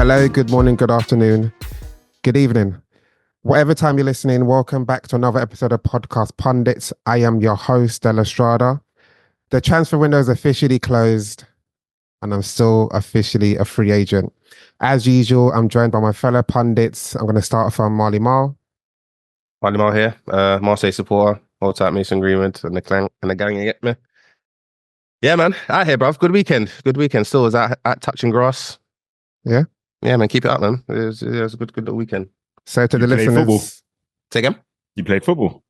Hello, good morning, good afternoon, good evening. Whatever time you're listening, welcome back to another episode of Podcast Pundits. I am your host, Della Strada. The transfer window is officially closed and I'm still officially a free agent. As usual, I'm joined by my fellow pundits. I'm going to start from Marley Marl. Marley Marl here, Marseille supporter, hold tight Mason Greenwood and the clan and the gang, you get me? Yeah, man, out here, bruv. Good weekend. Still was at touching grass. Yeah? Yeah, man, keep it up, man. It was a good little weekend. So to the listeners... Football. Say again? You played football?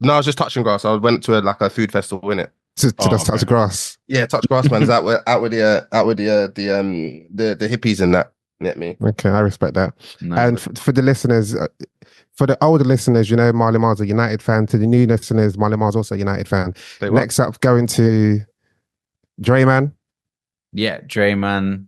No, I was just touching grass. I went to a food festival, innit? To just touch grass. Yeah, touch grass, man. Is out with the hippies and that. You get me? Okay, I respect that. No. And for the listeners, for the older listeners, you know, Marley Marl's a United fan. To the new listeners, Marley Marl's also a United fan. Next up, going to Drayman. Yeah, Drayman.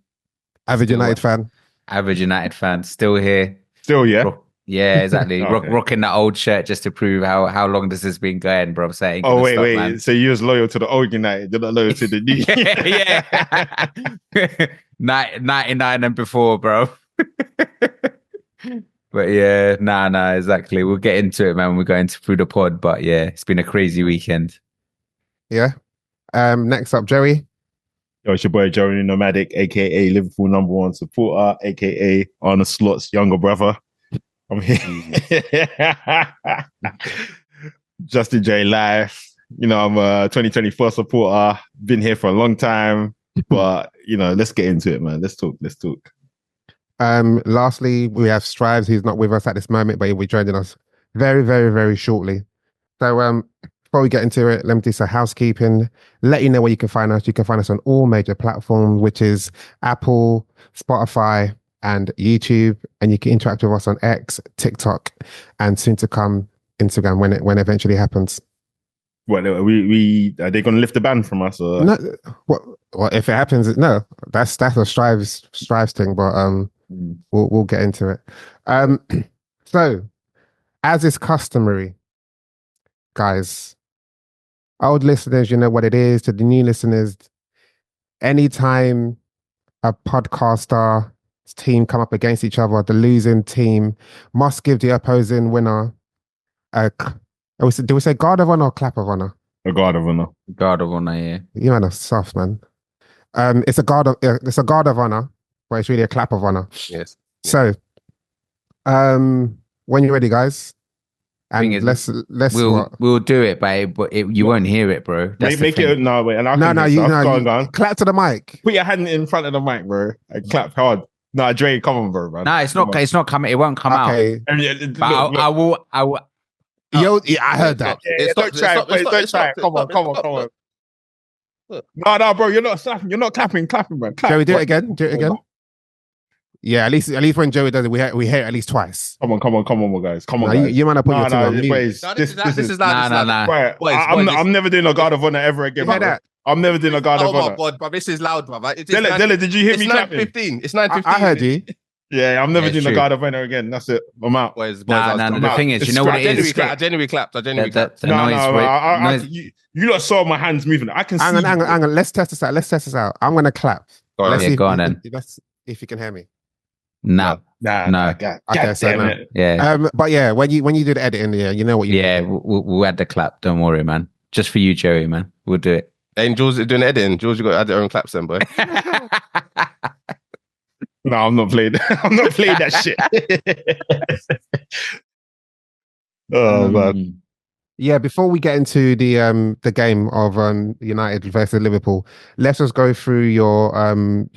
Avid United fan. Avid United fan. Still here. Still, yeah? Yeah, exactly. Okay. Rocking that old shirt just to prove how long this has been going, bro. Saying, wait. Man. So you was loyal to the old United, you're not loyal to the new. yeah. 99 and before, bro. But yeah, nah, exactly. We'll get into it, man, when we're going through the pod. But yeah, it's been a crazy weekend. Yeah. Next up, Joey. Yo, it's your boy Joey Nomadic, aka Liverpool #1 supporter, aka Arne Slot's younger brother. I'm here. Just enjoy life. You know, I'm a 2024 supporter. Been here for a long time. But, you know, let's get into it, man. Let's talk. Lastly, we have Strives, who's not with us at this moment, but he'll be joining us very, very, very shortly. So before we get into it, let me do some housekeeping. Let you know where you can find us. You can find us on all major platforms, which is Apple, Spotify, and YouTube. And you can interact with us on X, TikTok, and soon to come Instagram when it eventually happens. What we are they going to lift the ban from us? Or? No, well, if it happens, no, that's a Strives thing, but we'll get into it. So, as is customary, guys, old listeners, you know what it is. To the new listeners, anytime a podcaster team come up against each other, the losing team must give the opposing winner do we say guard of honor or clap of honor? A guard of honor. Guard of honor, yeah. You man are soft, man. It's a guard of honor, but it's really a clap of honor. Yes. So, when you're ready, guys, and let's we'll do it, babe, but you won't hear it, bro. Make it no wait, and you clap to the mic. Put your hand in front of the mic, bro. And clap hard. No, Dre, come on, bro, man. No, it's not coming. It won't come out. But I will. Yo, yeah, I heard that. Don't try. Come on. No, bro, you're not slapping. You're not clapping, man. Clap. Joey, do it again. Yeah, at least when Joey does it, we hear it at least twice. Come on, guys. Come on, guys. You might not put your tongue on mute. This is loud. I'm never doing a guard of honor ever again. I'm never doing a guard of honor. Oh my god, bro, this is loud, bro. Della, did you hear me clapping? It's 9:15. I heard you. Yeah, I'm never doing a guard of honor again. That's it. I'm out. The thing is, you know what it is? I genuinely clapped. You lot saw my hands moving. I can see. Hang on. Let's test this out. I'm going to clap. Go on then. Let's see if you can hear me. No. Okay, so no. Yeah. But yeah, when you do the editing, yeah, you know what you. Yeah, we'll add the clap. Don't worry, man. Just for you, Joey, man. We'll do it. And Jules is doing editing. Jules, you got to add your own claps then, boy. No, I'm not playing. I'm not playing that shit. Oh man. Yeah, before we get into the game of United versus Liverpool, let's just go through your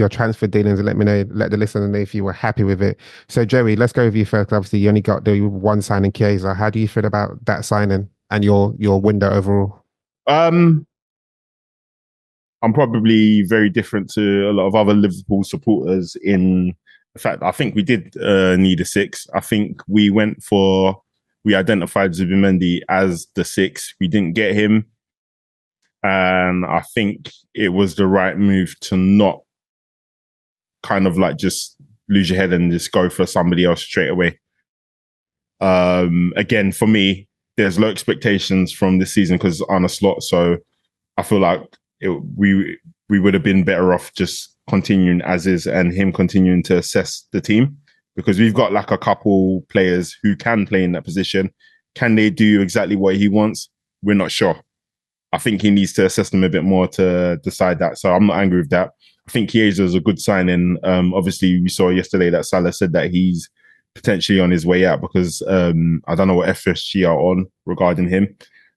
transfer dealings and let the listener know if you were happy with it. So Joey, let's go with you first. Obviously, you only got the one signing, Chiesa. How do you feel about that signing and your window overall? I'm probably very different to a lot of other Liverpool supporters in the fact I think we did need a 6. I think we identified Zubimendi as the 6. We didn't get him. And I think it was the right move to not kind of like just lose your head and just go for somebody else straight away. Again, for me, there's low expectations from this season because Arne Slot. So I feel like we would have been better off just continuing as is and him continuing to assess the team, because we've got like a couple players who can play in that position. Can they do exactly what he wants? We're not sure. I think he needs to assess them a bit more to decide that. So I'm not angry with that. I think Chiesa is a good signing. Obviously, we saw yesterday that Salah said that he's potentially on his way out because I don't know what FSG are on regarding him.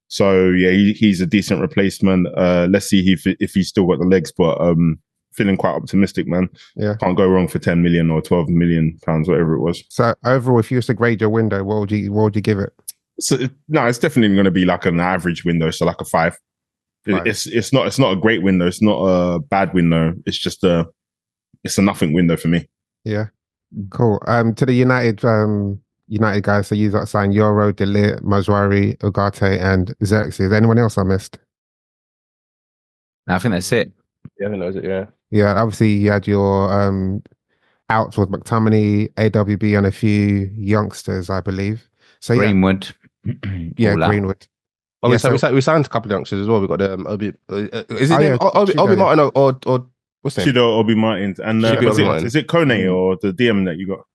So yeah, he's a decent replacement. Let's see if he's still got the legs, but feeling quite optimistic, man. Yeah, can't go wrong for 10 million or 12 million pounds, whatever it was. So overall, if you was to grade your window, what would you give it? So no, it's definitely going to be like an average window, so like a 5. It's not a great window. It's not a bad window. It's just it's a nothing window for me. Yeah, cool. To the United guys, so you got signed Euro, De Ligt, Mazraoui, Ugarte, and Xerxes. Anyone else I missed? I think that's it. Yeah, I think that was it. Yeah. Yeah, obviously you had your outs with McTominay, AWB, and a few youngsters, I believe. So Greenwood. Yeah, Greenwood. Oh, Yeah, we signed a couple of youngsters as well. We got Obi. Is it yeah, Obi Martin or what's his name? Chido Obi Martins. And is it Kone or the DM that you got?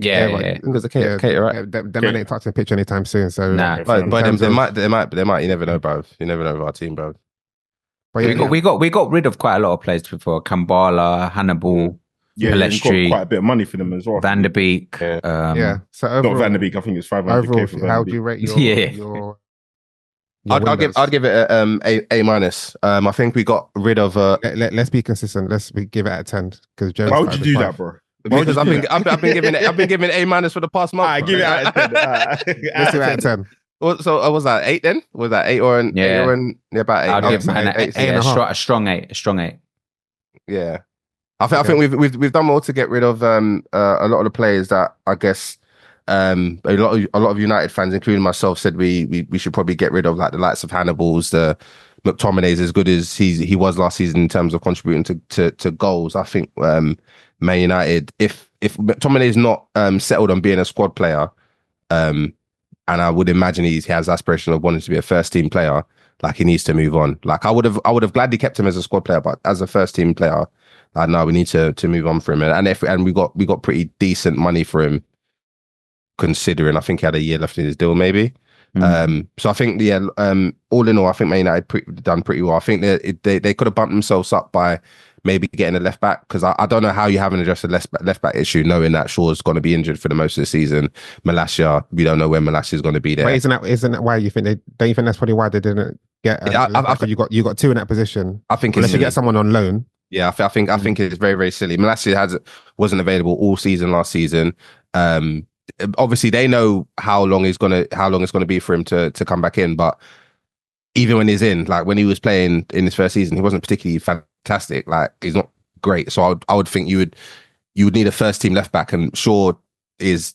Yeah. It was a Kate, right? Yeah, them ain't touching the pitch anytime soon. So Nah. But they might. You never know, bro. You never know with our team, bro. But yeah, We got rid of quite a lot of players before. Kambala, Hannibal, Yeah, you got Pellistri, quite a bit of money for them as well. Van der Beek. yeah. So overall, Not Van der Beek. I think it's 500k overall, for Van der how Beek. do you rate your Yeah. I'd give it a minus. I think we got rid of. Let's be consistent. Give it at 10 because Why would you do that, bro? Because I've been giving a minus for the past month. I give it out of 10. Let's do it at 10. So was that 8 then? Was that 8 or about 8? I'll give a strong 8. A strong 8. Yeah, I think we've done well to get rid of a lot of the players that I guess a lot of United fans, including myself, said we should probably get rid of, like the likes of Hannibal's, the McTominay's, as good as he was last season in terms of contributing to goals. I think Man United, if McTominay's not settled on being a squad player, and I would imagine he has aspiration of wanting to be a first team player, like he needs to move on. Like I would have gladly kept him as a squad player, but as a first team player, no, we need to move on for him. And we got pretty decent money for him, considering I think he had a year left in his deal, maybe. So I think all in all, I think Man United done pretty well. I think they could have bumped themselves up by maybe getting a left back, because I don't know how you haven't addressed the left back issue, knowing that Shaw's going to be injured for the most of the season. Malacia, we don't know when Malacia is going to be there. But isn't that why you think don't you think that's probably why they didn't get? You got 2 in that position. I think unless you get someone on loan. Yeah, I think it's very, very silly. Malacia wasn't available all season last season. Obviously, they know how long it's gonna be for him to come back in. But even when he's in, like when he was playing in his first season, he wasn't particularly fantastic. Like he's not great. So I would think you would need a first team left back, and Shaw is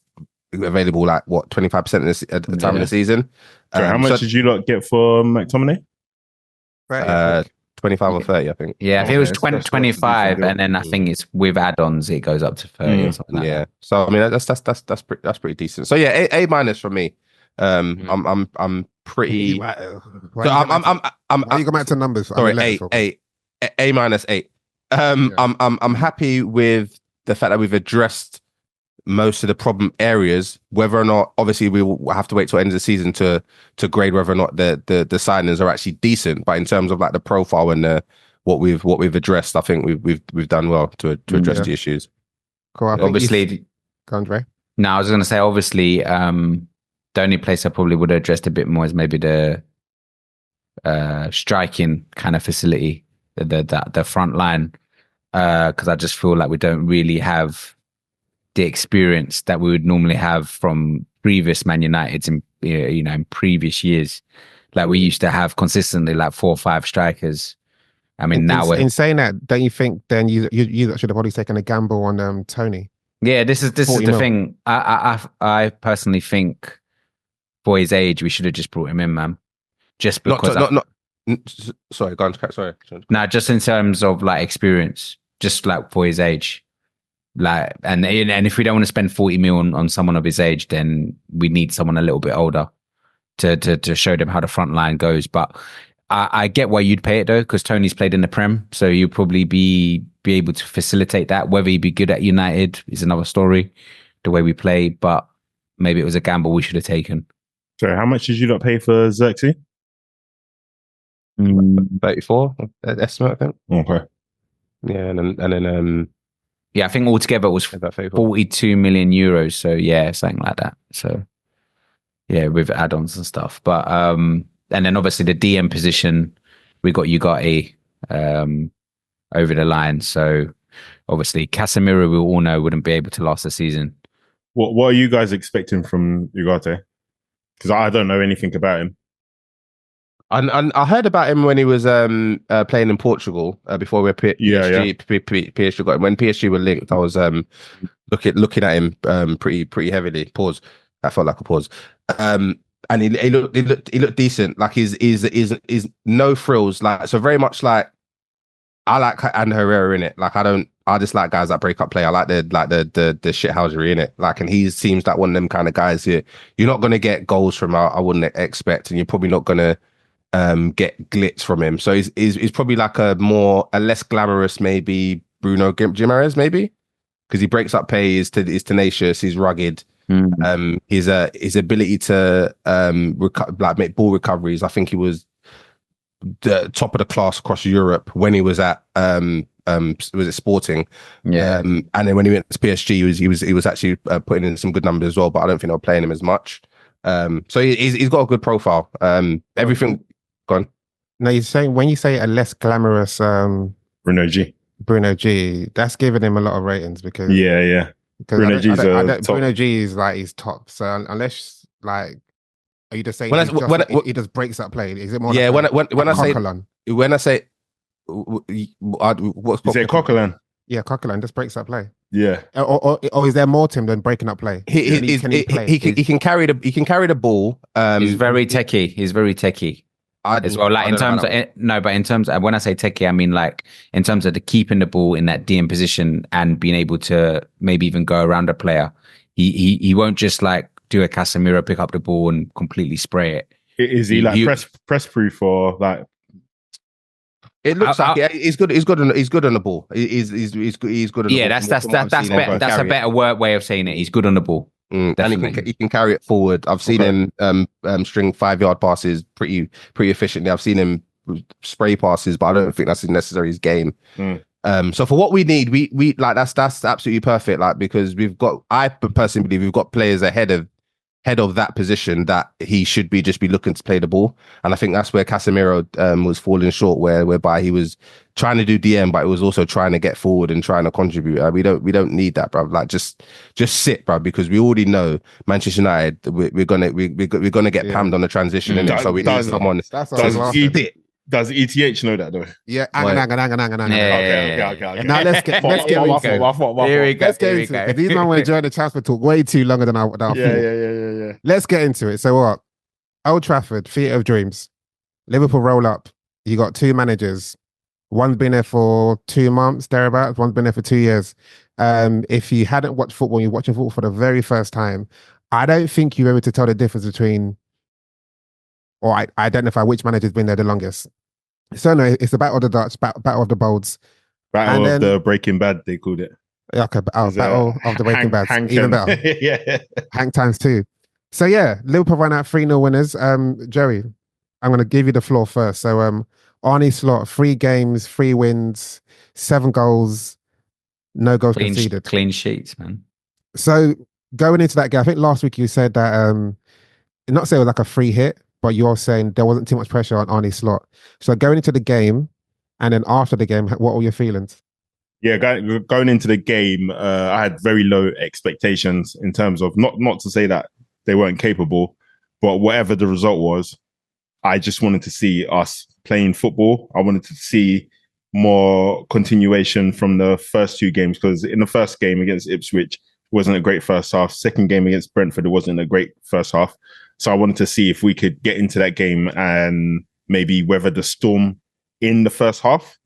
available like what 25% at the time of the season. So how much did you lot get for McTominay? 25 or 30, I think. Yeah, I think it was 25, and then I think it's with add-ons it goes up to 30 or something like that. So I mean that's pretty decent. So yeah, A minus from me. I'm pretty. I'm you go back to numbers. Sorry, A minus 8. I'm happy with the fact that we've addressed most of the problem areas. Whether or not, obviously, we will have to wait till the end of the season to grade whether or not the signings are actually decent. But in terms of like the profile and what we've addressed, I think we've done well to address the issues. Cool. Obviously, Andre. No, I was going to say, obviously, the only place I probably would have addressed a bit more is maybe the striking kind of facility, the front line, because I just feel like we don't really have the experience that we would normally have from previous Man Uniteds in previous years. Like we used to have consistently like 4 or 5 strikers. I mean, now in saying that, don't you think then you should have probably taken a gamble on Tony? Yeah, this is the thing. I personally think for his age we should have just brought him in, man. Just because sorry, go on. Sorry. No, just in terms of like experience, just like for his age. Like and if we don't want to spend 40 mil on someone of his age, then we need someone a little bit older to show them how the front line goes. But I get why you'd pay it though, because Tony's played in the Prem, so you'd probably be be able to facilitate that. Whether he'd be good at United is another story, the way we play, but maybe it was a gamble we should have taken. So how much did you not pay for Xerxes? 34 estimate, I think. Okay. Yeah, and then yeah, I think altogether it was 42 million euros. So yeah, something like that. So yeah, with add-ons and stuff. But and then obviously the DM position, we got Ugarte over the line. So obviously Casemiro, we all know, wouldn't be able to last the season. What are you guys expecting from Ugarte? Because I don't know anything about him. I heard about him when he was playing in Portugal before we PSG got him. When PSG were linked, I was looking at him pretty heavily. Pause. That felt like a pause. And he looked decent. Like he's no frills. Like, so very much like, I like and Herrera in it. Like I just like guys that break up play. I like the shithousery in it. Like, and he seems like one of them kind of guys here. You're not gonna get goals from I wouldn't expect, and you're probably not gonna get glitz from him. So he's probably like a less glamorous like Bruno Guimaraes maybe, because he breaks up play. He's tenacious. He's rugged. His ability to make ball recoveries. I think he was the top of the class across Europe when he was at was it Sporting? Yeah. And then when he went to PSG, he was actually putting in some good numbers as well. But I don't think they were playing him as much. So he's got a good profile. Everything. Gone. No, you're saying when you say a less glamorous Bruno G, that's giving him a lot of ratings because Bruno G's top. Bruno G is like he's top. So unless like, are you just saying he just breaks up play? Is it more? Yeah. Like when I say what's is it Coquelin? Yeah, Coquelin just breaks up play. Yeah. Or is there more to him than breaking up play? He can carry the ball. He's very techie. As well, like in terms of when I say techie, I mean like in terms of the keeping the ball in that DM position and being able to maybe even go around a player. He won't just like do a Casemiro, pick up the ball and completely spray it. Is he like press proof or like? It looks like he's good. He's good on the ball. He's good. On the ball. That's a better way of saying it. He's good on the ball. And he can carry it forward. I've seen him string 5-yard passes pretty efficiently. I've seen him spray passes, but I don't think that's necessarily his game. So for what we need, we like that's absolutely perfect. Like, because I personally believe we've got players ahead of that position that he should be looking to play the ball. And I think that's where Casemiro was falling short, whereby he was trying to do DM, but it was also trying to get forward and trying to contribute. We don't need that, bro. Like, just sit, bro, because we already know Manchester United, we're gonna get pammed on the transition, innit? So we need someone. Does ETH know that though? Yeah. Okay. Now let's get into it. These men were enjoying the transfer talk way too longer than I thought. Yeah. Let's get into it. So what? Old Trafford, Theatre of Dreams. Liverpool roll up. You got two managers. One's been there for 2 months, thereabouts. One's been there for 2 years. If you hadn't watched football, you're watching football for the very first time, I don't think you're able to tell the difference between, or I identify which manager's been there the longest. So no, it's the battle of the Dutch, battle of the Bolds. Battle of the Breaking Bad, they called it. Okay, battle of the Breaking Bad. Even better. Yeah. Hang times 2. So yeah, Liverpool ran out 3-0 winners. Joey, I'm going to give you the floor first. So Arne Slot, 3 games, 3 wins, 7 goals, no goals conceded. Clean sheets, man. So going into that game, I think last week you said that, not say it was like a free hit, but you're saying there wasn't too much pressure on Arne Slot. So going into the game and then after the game, what were your feelings? Yeah, going into the game, I had very low expectations in terms of not to say that they weren't capable, but whatever the result was, I just wanted to see us playing football. I wanted to see more continuation from the first 2 games, because in the first game against Ipswich, it wasn't a great first half. Second game against Brentford, it wasn't a great first half. So I wanted to see if we could get into that game and maybe weather the storm in the first half.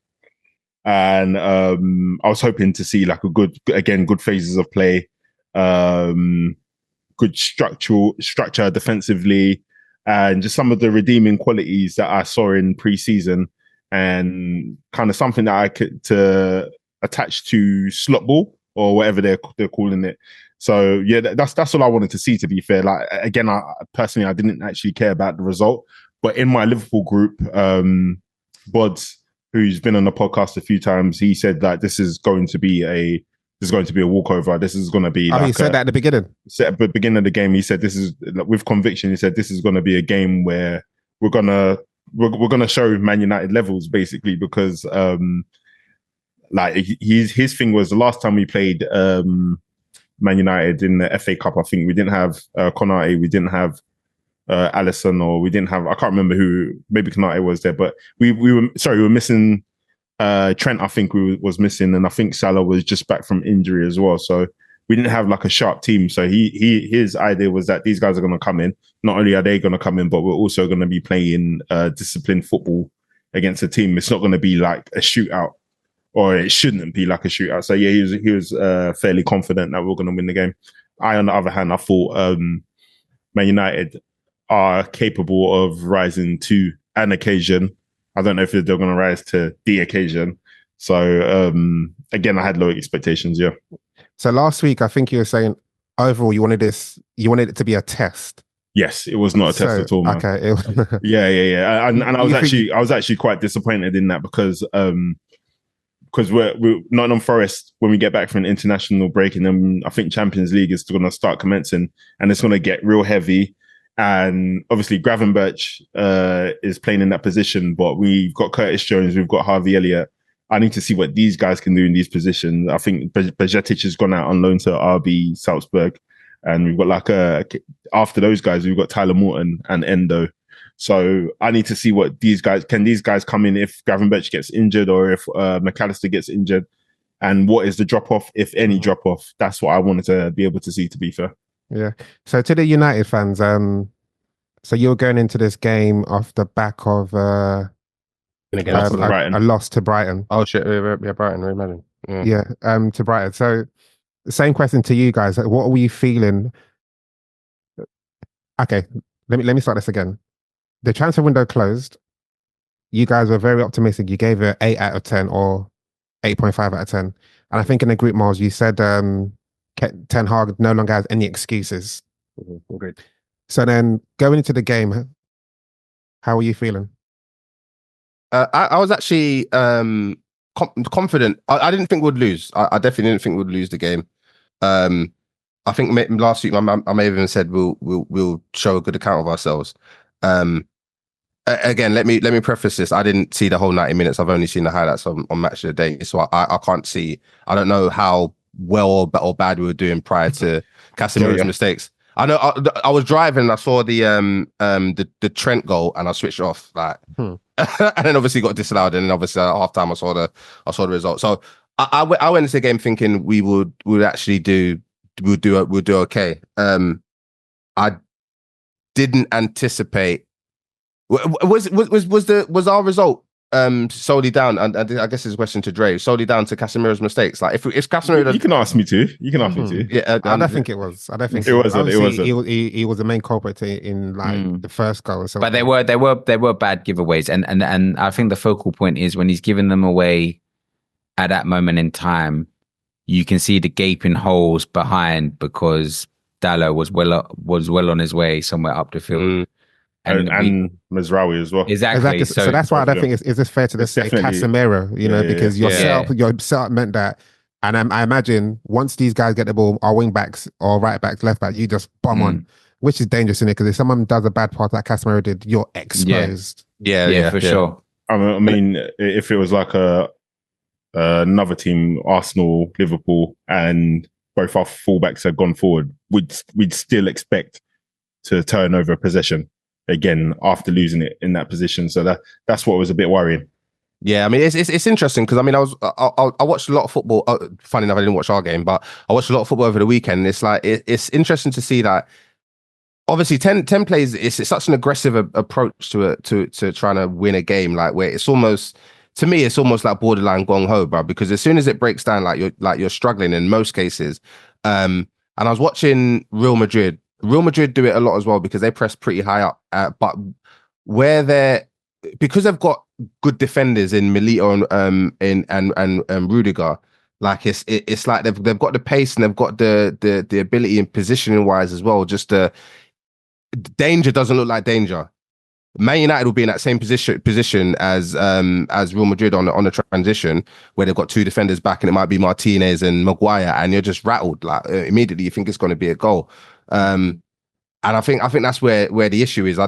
And I was hoping to see like good phases of play, good structure defensively, and just some of the redeeming qualities that I saw in pre-season, and kind of something that I could to attached to slot ball or whatever they're calling it. So yeah, that's all I wanted to see. To be fair, like again, I personally didn't actually care about the result, but in my Liverpool group, Bods, who's been on the podcast a few times, he said that this is going to be a walkover. This is going to be. Oh, he said that at the beginning. At the beginning of the game, he said this is with conviction. He said this is going to be a game where we're gonna show Man United levels basically because like his thing was the last time we played Man United in the FA Cup. I think we didn't have Konate, we didn't have Alisson, or we didn't have, I can't remember who. Maybe Konate was there, but we were missing Trent. I think was missing, and I think Salah was just back from injury as well. So we didn't have like a sharp team. So his idea was that these guys are going to come in. Not only are they going to come in, but we're also going to be playing disciplined football against a team. It's not going to be like a shootout, or it shouldn't be like a shootout. So yeah, he was fairly confident that we're going to win the game. On the other hand, I thought Man United are capable of rising to an occasion. I don't know if they're going to rise to the occasion. So again, I had low expectations. Yeah. So last week, I think you were saying overall you wanted it to be a test. Yes, it was not a test at all, man. Okay. Yeah. And I was actually quite disappointed in that because we're Nottingham Forest, when we get back from an international break, and then I think Champions League is going to start commencing, and it's going to get real heavy. And obviously Gravenberch is playing in that position, but we've got Curtis Jones, we've got Harvey Elliott. I need to see what these guys can do in these positions. I think Bajcetic has gone out on loan to RB Salzburg, and we've got after those guys, we've got Tyler Morton and Endo. So I need to see what these guys come in if Gravenberch gets injured or if McAllister gets injured, and what is the drop off, if any drop off. That's what I wanted to be able to see, to be fair. Yeah. So to the United fans, so you're going into this game off the back of a loss to Brighton. Oh shit! Yeah, Brighton. Imagine. Yeah. To Brighton. So the same question to you guys. What were you feeling? Okay, let me start this again. The transfer window closed. You guys were very optimistic. You gave it 8 out of 10 or 8.5 out of 10. And I think in the group, Miles, you said Ten Hag no longer has any excuses. Agreed. So then going into the game, how are you feeling? I was actually confident. I didn't think we'd lose. I definitely didn't think we'd lose the game. I think last week I may have even said we'll show a good account of ourselves. Again, let me preface this. I didn't see the whole 90 minutes. I've only seen the highlights on Match of the Day, so I can't see. I don't know how well or bad we were doing prior to Casemiro's mistakes. I know I was driving and I saw the Trent goal and I switched off and then obviously got disallowed, and then obviously at half time I saw the result. So I went into the game thinking we would actually do okay. I didn't anticipate. Was our result solely down, and I guess it's a question to Dre, solely down to Casemiro's mistakes? Like if Casemiro, you can ask me to. Yeah, I don't think it was. I don't think it was. He was the main culprit in the first goal. So, but there were bad giveaways, and I think the focal point is when he's giving them away at that moment in time, you can see the gaping holes behind because Dalot was well on his way somewhere up the field. And Mazraoui as well. Exactly. So that's why I don't think is this fair to say Casemiro, because your setup meant that. And I imagine once these guys get the ball, our wing backs or right backs, left back, you just bomb on, which is dangerous in it, because if someone does a bad part like Casemiro did, you're exposed. Yeah, for sure. I mean, if it was like another team, Arsenal, Liverpool, and both our fullbacks had gone forward, we'd still expect to turn over possession again after losing it in that position. So that's what was a bit worrying. Yeah, I mean it's interesting because I mean I watched a lot of football. Funny enough, I didn't watch our game, but I watched a lot of football over the weekend. And it's like it's interesting to see that. Obviously, 10 plays. It's such an aggressive approach to trying to win a game. Like where it's almost, to me, it's almost like borderline gong ho, bro. Because as soon as it breaks down, you're struggling in most cases. And I was watching Real Madrid. Real Madrid do it a lot as well because they press pretty high up. But because they've got good defenders in Milito and Rudiger, Like it's like they've got the pace and they've got the ability and positioning wise as well. Just danger doesn't look like danger. Man United will be in that same position as Real Madrid on the transition, where they've got two defenders back and it might be Martinez and Maguire, and you're just rattled. Like immediately, you think it's going to be a goal. And I think that's where the issue is.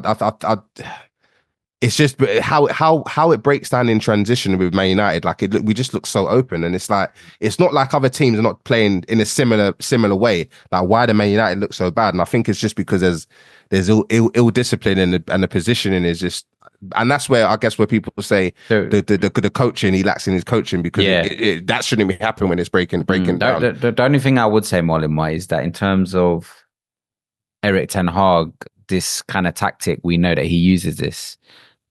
It's just how it breaks down in transition with Man United. Like we just look so open, and it's like it's not like other teams are not playing in a similar way. Like why do Man United look so bad? And I think it's just because there's ill discipline and the positioning is just, and that's where I guess where people say the coaching, he lacks in his coaching, because that shouldn't be happening when it's breaking down. The only thing I would say, Molinma, is that in terms of Erik ten Hag, this kind of tactic, we know that he uses this.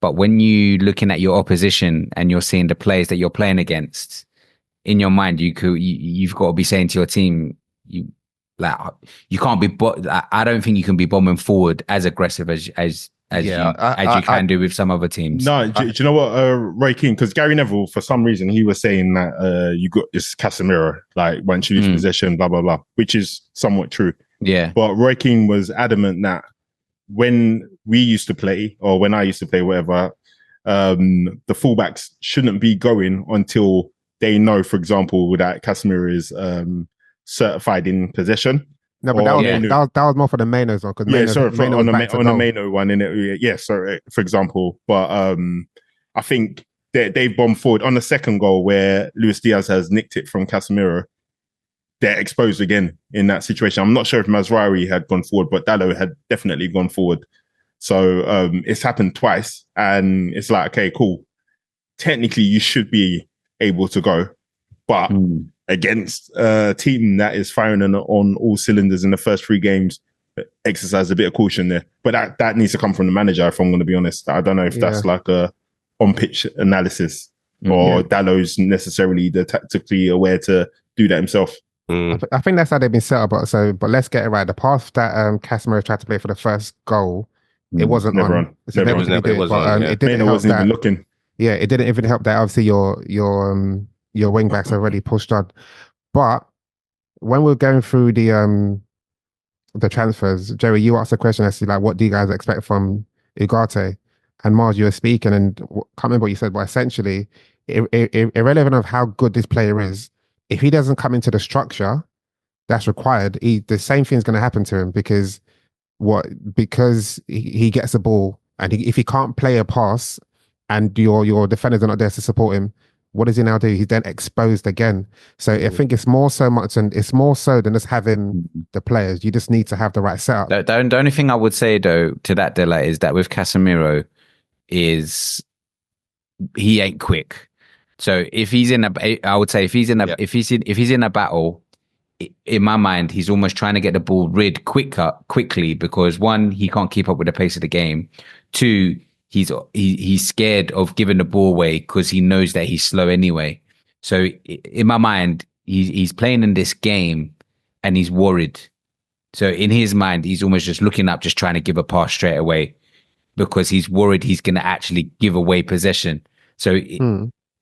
But when you looking at your opposition and you're seeing the players that you're playing against, in your mind, you've got to be saying to your team, you can't be. I don't think you can be bombing forward as aggressive as you can do with some other teams. No, do you know what, Roy Keane? Because Gary Neville, for some reason, he was saying that you got this Casemiro, like once you lose possession, blah blah blah, which is somewhat true. Yeah, but Roy Keane was adamant that when we used to play, or when I used to play, whatever, the fullbacks shouldn't be going until they know, for example, that Casemiro is certified in possession. No, but that was more for the Mainoo's one. On the Mainoo one, for example. But I think they've bombed forward on the second goal where Luis Diaz has nicked it from Casemiro. They're exposed again in that situation. I'm not sure if Mazraoui had gone forward, but Dalot had definitely gone forward. So it's happened twice, and it's like, okay, cool. Technically, you should be able to go, but against a team that is firing on all cylinders in the first 3 games, exercise a bit of caution there. But that needs to come from the manager, if I'm going to be honest. I don't know if that's like a on-pitch analysis, or Dalot's necessarily the tactically aware to do that himself. I think that's how they've been set up. But let's get it right. The pass that Casemiro tried to play for the first goal, it wasn't on. So it wasn't on. It didn't help wasn't even looking. Yeah, it didn't even help that obviously your wing backs already pushed on. But when we're going through the transfers, Jerry, you asked a question as to like, what do you guys expect from Ugarte? And Mars, you were speaking, and can't remember what you said, but essentially, irrelevant of how good this player is, if he doesn't come into the structure that's required, the same thing's going to happen to him, because he gets the ball, and if he can't play a pass and your defenders are not there to support him, what does he now do? He's then exposed again. So I think it's more so than just having the players. You just need to have the right setup. The only thing I would say though to that, Dela, is that with Casemiro, is he ain't quick. So if he's in if he's in a battle, in my mind, he's almost trying to get the ball rid quickly, because 1, he can't keep up with the pace of the game. 2, he's scared of giving the ball away because he knows that he's slow anyway. So in my mind, he's playing in this game and he's worried. So in his mind, he's almost just looking up, just trying to give a pass straight away, because he's worried he's going to actually give away possession. So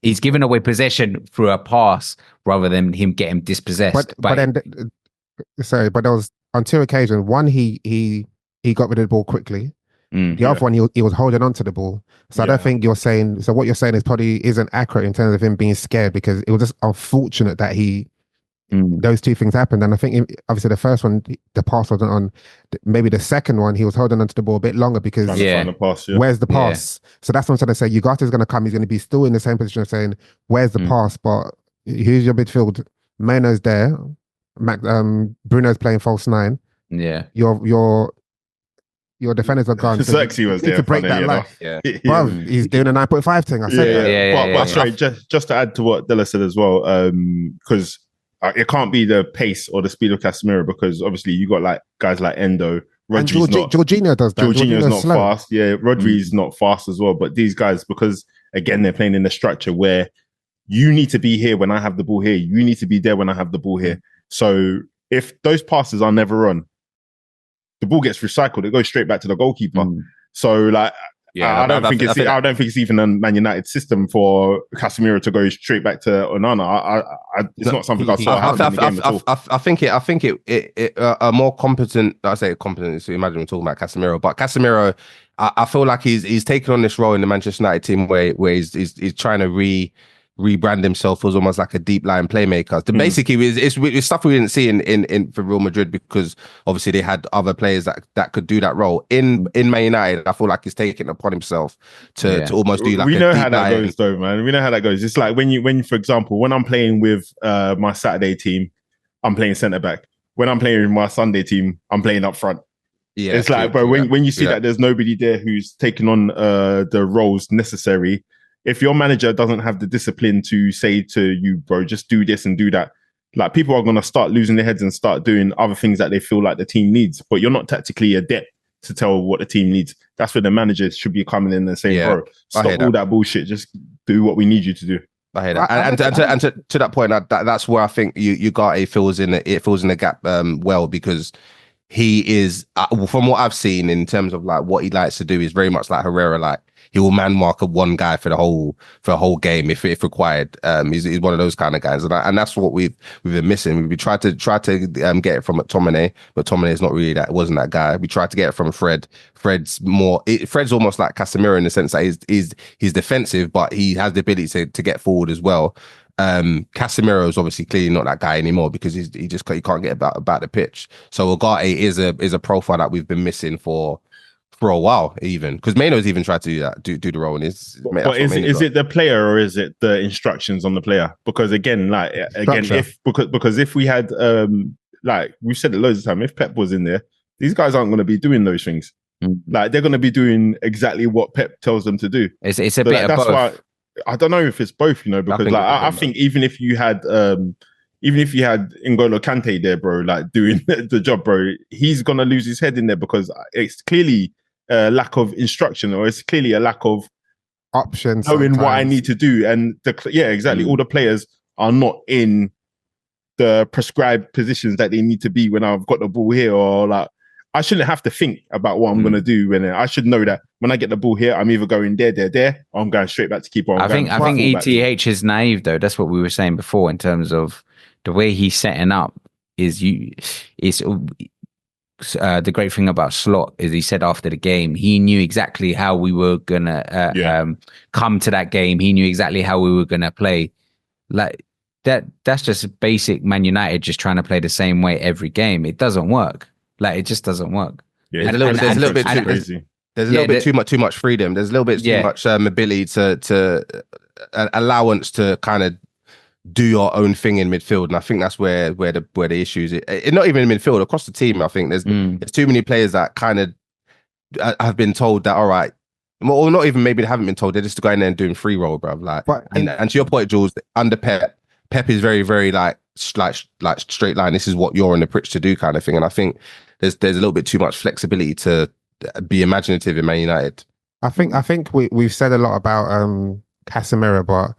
he's giving away possession through a pass rather than him getting dispossessed. But there was on 2 occasions. One, he got rid of the ball quickly. The other one, he was holding on to the ball. So I don't think you're saying. So what you're saying is probably isn't accurate in terms of him being scared, because it was just unfortunate that those 2 things happened. And I think obviously the first one, the pass wasn't on. Maybe the second one, he was holding onto the ball a bit longer, because where's the pass? So that's what I'm trying to say. Ugarte is going to come. He's going to be still in the same position of saying, where's the pass? But who's your midfield? Mainoo's there. Bruno's playing false 9. Yeah. Your defenders are gone. Xerxes was there to break that line. Bro, he's doing a 9.5 thing. I said but sorry, just to add to what Della said as well, because it can't be the pace or the speed of Casemiro, because obviously you got like guys like Endo. Jorginho does that. Jorginho's not slow. Fast. Yeah, Rodri's not fast as well. But these guys, because again, they're playing in the structure where you need to be here when I have the ball here. You need to be there when I have the ball here. So if those passes are never on, the ball gets recycled. It goes straight back to the goalkeeper. So like, Yeah, I don't think it's. I don't think it's even a Man United system for Casemiro to go straight back to Onana. It's not something I saw happen in the game at all. I think it a more competent. I say competent. So imagine we're talking about Casemiro, but Casemiro, I feel like he's taken on this role in the Manchester United team where he's trying to rebrand himself as almost like a deep line playmaker. So basically, it's stuff we didn't see in for Real Madrid because obviously they had other players that could do that role. In Man United, I feel like he's taking it upon himself to almost do like. We a know deep how that line. goes, though, man. We know how that goes. It's like when for example, when I'm playing with my Saturday team, I'm playing centre back. When I'm playing with my Sunday team, I'm playing up front. Yeah, it's like, bro, when you see that there's nobody there who's taking on the roles necessary. If your manager doesn't have the discipline to say to you, bro, just do this and do that, like people are going to start losing their heads and start doing other things that they feel like the team needs. But you're not tactically adept to tell what the team needs. That's where the manager should be coming in and saying, bro, stop all that bullshit. Just do what we need you to do. I hear that. And to that point, that's where I think Ugarte fills in the gap well, because he is, from what I've seen in terms of like what he likes to do, is very much like Herrera. Like he will man mark one guy for the whole game if required. He's one of those kind of guys, and that's what we've been missing. We tried to get it from McTominay, but McTominay is not really that. Wasn't that guy. We tried to get it from Fred. Fred's almost like Casemiro in the sense that he's defensive, but he has the ability to get forward as well. Casemiro is obviously clearly not that guy anymore because he can't get about the pitch. So Ugarte is a profile that we've been missing for a while, even because Mainoo's even tried to do that, do the role. And is it the player or is it the instructions on the player? Because if we had like we've said it loads of time, if Pep was in there, these guys aren't going to be doing those things. Like they're going to be doing exactly what Pep tells them to do. It's a bit of both. Why I don't know if it's both, because I think even if you had N'Golo Kante there, bro, like doing the job, bro, he's gonna lose his head in there because it's clearly a lack of instruction, or it's clearly a lack of options, knowing what I need to do. And exactly. All the players are not in the prescribed positions that they need to be when I've got the ball here, or like I shouldn't have to think about what I'm going to do. When I should know that when I get the ball here, I'm either going there, or I'm going straight back to keeper. I think ETH is naive, though. That's what we were saying before in terms of the way he's setting up. The great thing about Slot is he said after the game, he knew exactly how we were going to come to that game. He knew exactly how we were going to play. Like that's just basic Man United just trying to play the same way every game. It doesn't work. Like it just doesn't work. Yeah, there's a little bit too much freedom. There's a little bit too much ability to allowance to kind of do your own thing in midfield, and I think that's where the issues. Not even in midfield, across the team. I think there's too many players that kind of have been told that all right, or not even maybe they haven't been told. They're just going there and doing free roll, bruv. Like, and to your point, Jules, under Pep is very very like straight line. This is what you're on the pitch to do, kind of thing. And I think there's a little bit too much flexibility to be imaginative in Man United. I think we've said a lot about Casemiro, but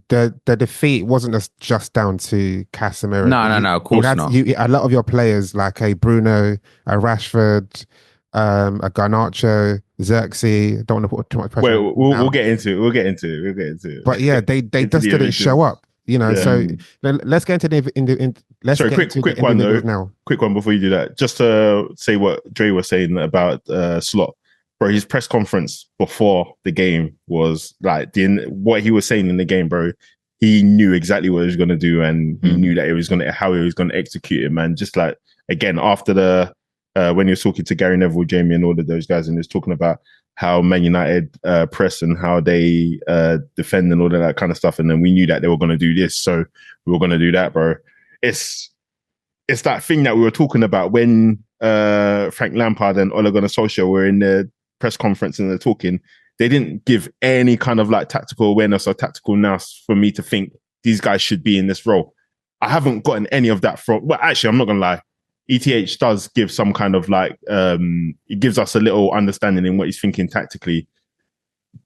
the defeat wasn't just down to Casemiro. No, of course not. A lot of your players like a Bruno, a Rashford, a Garnacho, Xerxes. Don't want to put too much pressure. We'll get into it. We'll get into it. But yeah, they just didn't show up. So let's get into the quick one though. Now. Quick one before you do that. Just to say what Dre was saying about Slot. Bro, his press conference before the game was like what he was saying in the game, bro. He knew exactly what he was going to do, and he knew that how he was going to execute it, man. Just like again after the when he was talking to Gary Neville, Jamie, and all of those guys, and he was talking about how Man United press and how they defend and all of that kind of stuff, and then we knew that they were going to do this, so we were going to do that, bro. It's that thing that we were talking about when Frank Lampard and Ole Gunnar Solskjaer were in the press conference and they're talking. They didn't give any kind of like tactical awareness or tactical nous for me to think these guys should be in this role. I haven't gotten any of that from. Well, actually, I'm not gonna lie. ETH does give some kind of like it gives us a little understanding in what he's thinking tactically,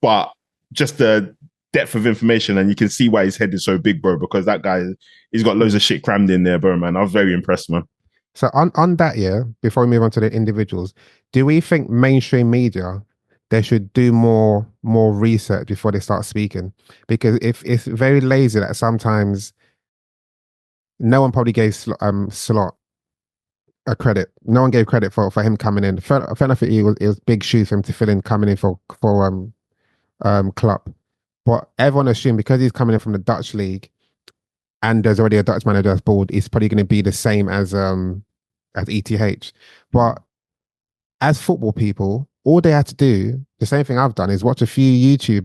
but just the depth of information, and you can see why his head is so big, bro. Because that guy, he's got loads of shit crammed in there, bro. Man, I was very impressed, man. So on that, before we move on to the individuals, do we think mainstream media they should do more research before they start speaking. Because if it's very lazy that sometimes no one probably gave Slot a credit. No one gave credit for him coming in. I think it was big shoes for him to fill in coming in for Klopp. But everyone assumed because he's coming in from the Dutch league and there's already a Dutch manager that's board, it's probably going to be the same as ETH. But as football people, all they had to do, the same thing I've done, is watch a few YouTube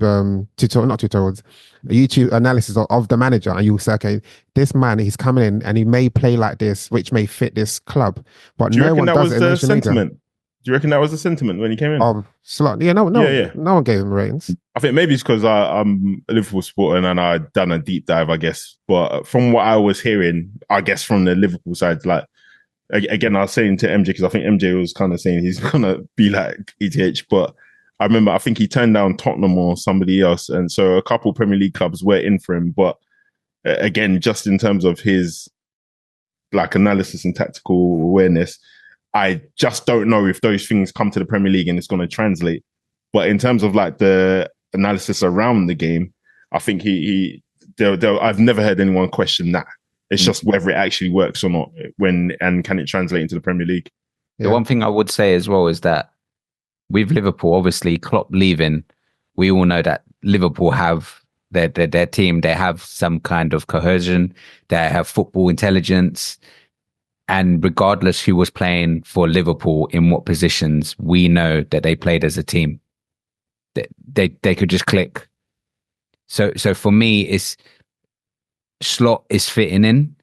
YouTube analysis of the manager, and you'll say, okay, this man, he's coming in and he may play like this, which may fit this club. But Do you no reckon one that does was it in the social media. sentiment? Do you reckon that was the sentiment when he came in? Slot. Yeah, no one gave him ratings. I think maybe it's because I'm a Liverpool supporter and I'd done a deep dive, I guess. But from what I was hearing, I guess from the Liverpool side, like, again, I was saying to MJ, because I think MJ was kind of saying he's going to be like ETH, but I remember, I think he turned down Tottenham or somebody else. And so a couple Premier League clubs were in for him. But again, just in terms of his like analysis and tactical awareness, I just don't know if those things come to the Premier League and it's going to translate. But in terms of like the analysis around the game, I think I've never heard anyone question that. It's just whether it actually works or not and can it translate into the Premier League. The one thing I would say as well is that with Liverpool, obviously Klopp leaving, we all know that Liverpool have their team. They have some kind of cohesion. They have football intelligence. And regardless who was playing for Liverpool in what positions, we know that they played as a team. They could just click. So for me, it's Slot is fitting in,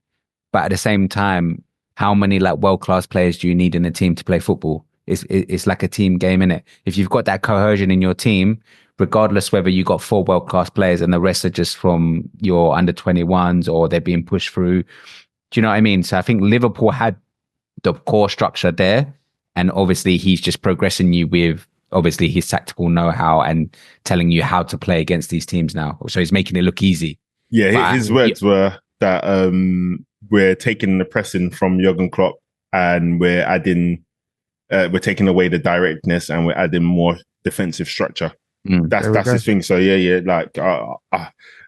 but at the same time, how many like world-class players do you need in a team to play football? It's like a team game, innit? If you've got that cohesion in your team, regardless whether you got 4 world-class players and the rest are just from your under 21s or they're being pushed through. Do you know what I mean? So I think Liverpool had the core structure there, and obviously he's just progressing you with obviously his tactical know-how and telling you how to play against these teams now. So he's making it look easy. Yeah, But his words were that we're taking the pressing from Jurgen Klopp and we're taking away the directness and we're adding more defensive structure. That's his thing. So yeah, like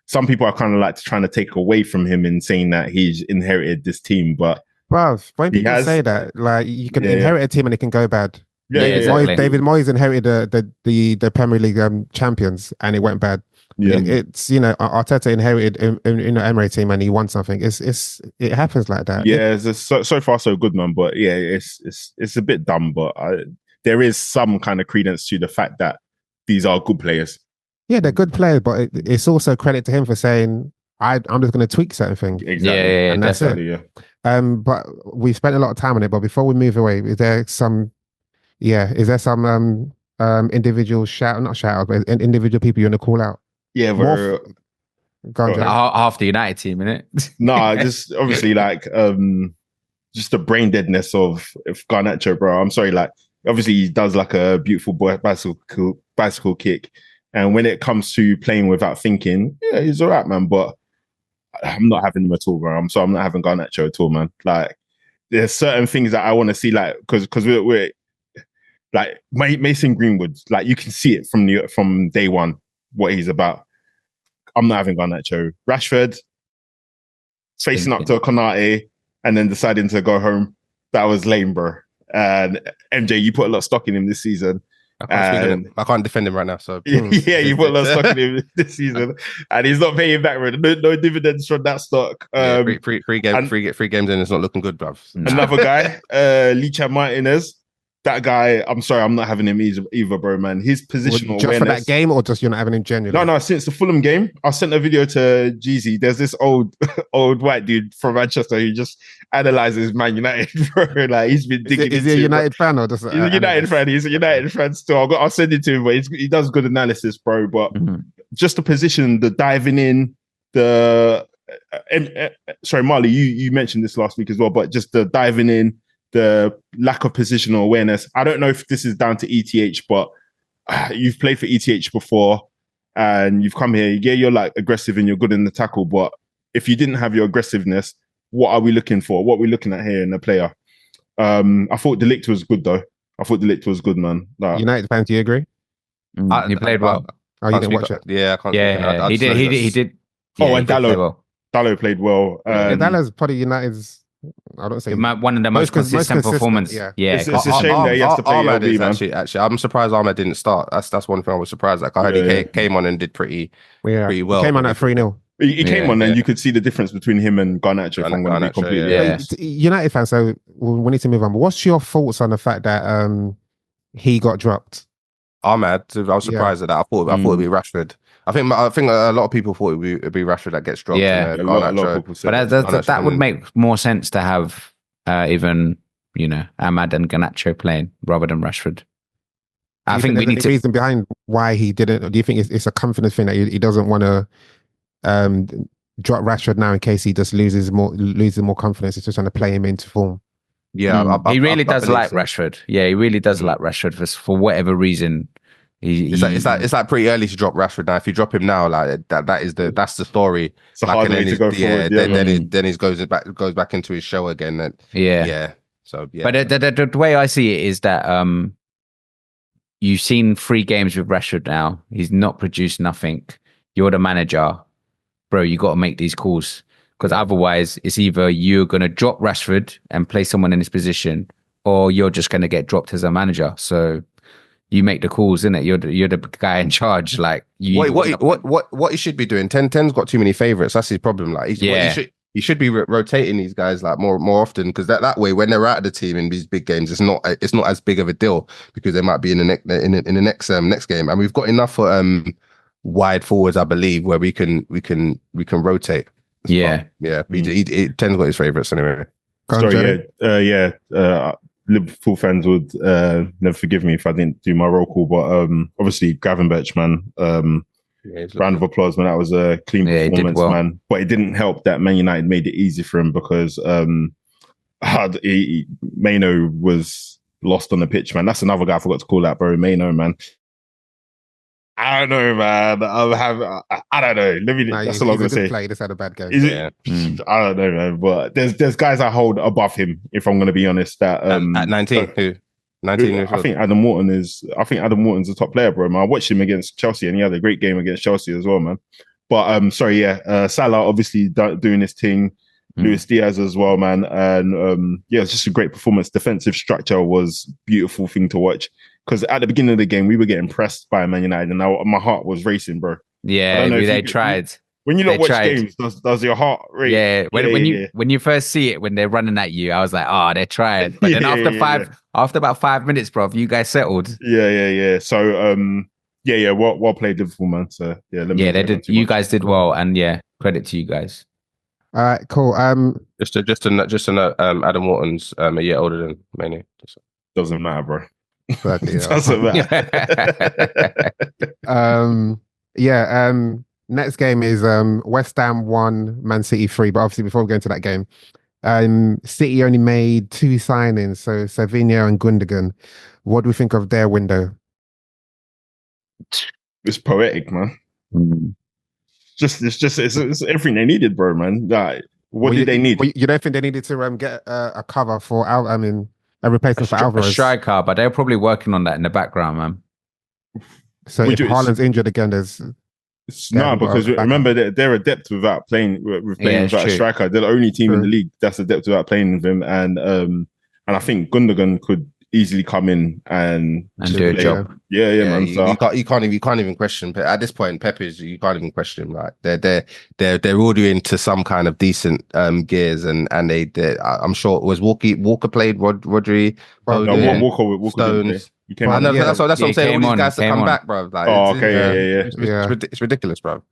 some people are kind of like trying to take away from him and saying that he's inherited this team, but when people say that, like, you can inherit a team and it can go bad. Exactly. David Moyes inherited the Premier League champions and it went bad. Yeah, it's Arteta inherited Emery team and he won something. It happens like that. Yeah, it's so far so good, man. But yeah, it's a bit dumb, but there is some kind of credence to the fact that these are good players. Yeah, they're good players, but it's also credit to him for saying, I'm just going to tweak certain things. Exactly. Yeah, and that's definitely, it. Yeah. But we spent a lot of time on it. But before we move away, is there some individual individual people you want to call out? Yeah, half the United team, innit? No, just obviously like just the brain deadness of Garnacho, bro. I'm sorry, like obviously he does like a beautiful bicycle kick, and when it comes to playing without thinking, yeah, he's all right, man. But I'm not having him at all, bro. I'm not having Garnacho at all, man. Like there's certain things that I want to see, like because we're like Mason Greenwood, like you can see it from day one what he's about. I'm not having Garnacho. Rashford facing up to Konate and then deciding to go home. That was lame, bro. And MJ, you put a lot of stock in him this season. I can't defend him right now. So yeah, you put a lot of stock in him this season, and he's not paying back, bro. No dividends from that stock. Free games in. It's not looking good, bruv. Another guy, Licha Martinez. That guy, I'm sorry, I'm not having him either, bro, man. His positional just awareness. For that game, or just you're not having him genuinely? No, since the Fulham game, I sent a video to Jeezy. There's this old white dude from Manchester who just analyzes Man United, bro. Like he's been digging. Is he a United fan or just? He's a United fan. He's a United fan still. I'll send it to him, but he does good analysis, bro. But just the position, the diving in, sorry, Marley, you mentioned this last week as well, but just the diving in. The lack of positional awareness. I don't know if this is down to ETH, but you've played for ETH before and you've come here. Yeah, you're like aggressive and you're good in the tackle, but if you didn't have your aggressiveness, what are we looking for? What are we looking at here in a player? I thought De Ligt was good though. I thought De Ligt was good, man. United fans, do you agree? He played well. Oh, you can't didn't speak- watch it? Yeah, I can't. Yeah, I he just know did. He that's- did. Oh, Yeah, and he did play Dalot. well. Dalot played well. Yeah, Dallas probably United's. I don't say One of the most consistent performance. Yeah, Yeah, It's a shame that he has to play Ahmad LB, is man. actually. I'm surprised Ahmad didn't start. That's one thing I was surprised. Like I heard Yeah. he came on and did pretty yeah. well. He came on but at 3-0. He came Yeah. on and you could see the difference between him and Garnacho, if I'm going to be Garnacho, completely yeah. honest. United fans, so we need to move on. But what's your thoughts on the fact that he got dropped? Ahmad, I was surprised at that. I thought it'd be Rashford. I think a lot of people thought it'd be Rashford that gets dropped. Yeah. And, A lot of people said But that would make more sense to have even Ahmad and Garnacho playing rather than Rashford. I think we need to. Reason behind why he didn't. Or do you think it's a confidence thing that he doesn't want to drop Rashford now in case he just loses more confidence? He's just trying to play him into form. Yeah, he really does like so. Rashford. Yeah, he really does like Rashford for whatever reason. It's like pretty early to drop Rashford now. If you drop him now, like that's the story. It's a hard way to go forward. Then he goes back into his show again. And yeah. So yeah. But the way I see it is that you've seen 3 games with Rashford now. He's not produced nothing. You're the manager, bro. You got to make these calls because otherwise, it's either you're gonna drop Rashford and play someone in his position, or you're just gonna get dropped as a manager. So you make the calls, innit? You're the guy in charge. Like what he should be doing. 10's got too many favorites. That's his problem. Like he should be rotating these guys like more often because that way when they're out of the team in these big games, it's not as big of a deal because they might be in the next game, and we've got enough wide forwards, I believe, where we can rotate. Yeah. 10's got his favorites anyway. Liverpool fans would never forgive me if I didn't do my roll call, but obviously Gravenberch, man. Round of applause, man. That was a clean performance, man. But it didn't help that Man United made it easy for him because Mainoo was lost on the pitch, man. That's another guy I forgot to call out, bro. Mainoo, man. I don't know, man. I don't know. That's all I'm gonna say. Play. Just had a bad game. I don't know, man. But there's guys I hold above him, if I'm gonna be honest. That at 19, who? 19. I think Adam Morton's a top player, bro. Man, I watched him against Chelsea, and he had a great game against Chelsea as well, man. But Salah obviously doing his thing. Luis Diaz as well, man. And it's just a great performance. Defensive structure was beautiful thing to watch. Because at the beginning of the game, we were getting pressed by Man United, and my heart was racing, bro. Yeah, they tried. When you don't watch games, does your heart race? Yeah, when you first see it, when they're running at you, I was like, oh, they're trying. But then after about 5 minutes, bro, you guys settled. Yeah. So, well played, Liverpool, man. So, they did. You guys did well, and credit to you guys. All right, cool. Just to note, Adam Morton's a year older than Mainoo. Doesn't matter, bro. Doesn't matter. Next game is West Ham 1, Man City 3. But obviously, before we go into that game, City only made 2 signings, so Savinho and Gundogan. What do we think of their window? It's poetic, man. It's everything they needed, bro, man. Like, what did they need? You don't think they needed to get a cover for a replacement for Alvarez? A striker, but they're probably working on that in the background, man. So if Haaland's injured again, there's because remember they're adept without playing without a striker. They're the only team in the league that's adept without playing with him, and I think Gundogan could easily come in and do a job. Yeah, man. You can't even question at this point. You can't even question. Like they're already into some kind of decent gears, and they I'm sure it was Walker played Rodri. Walker Stones. That's what I'm saying. All these guys to come back, bro. Like, it's ridiculous, bro.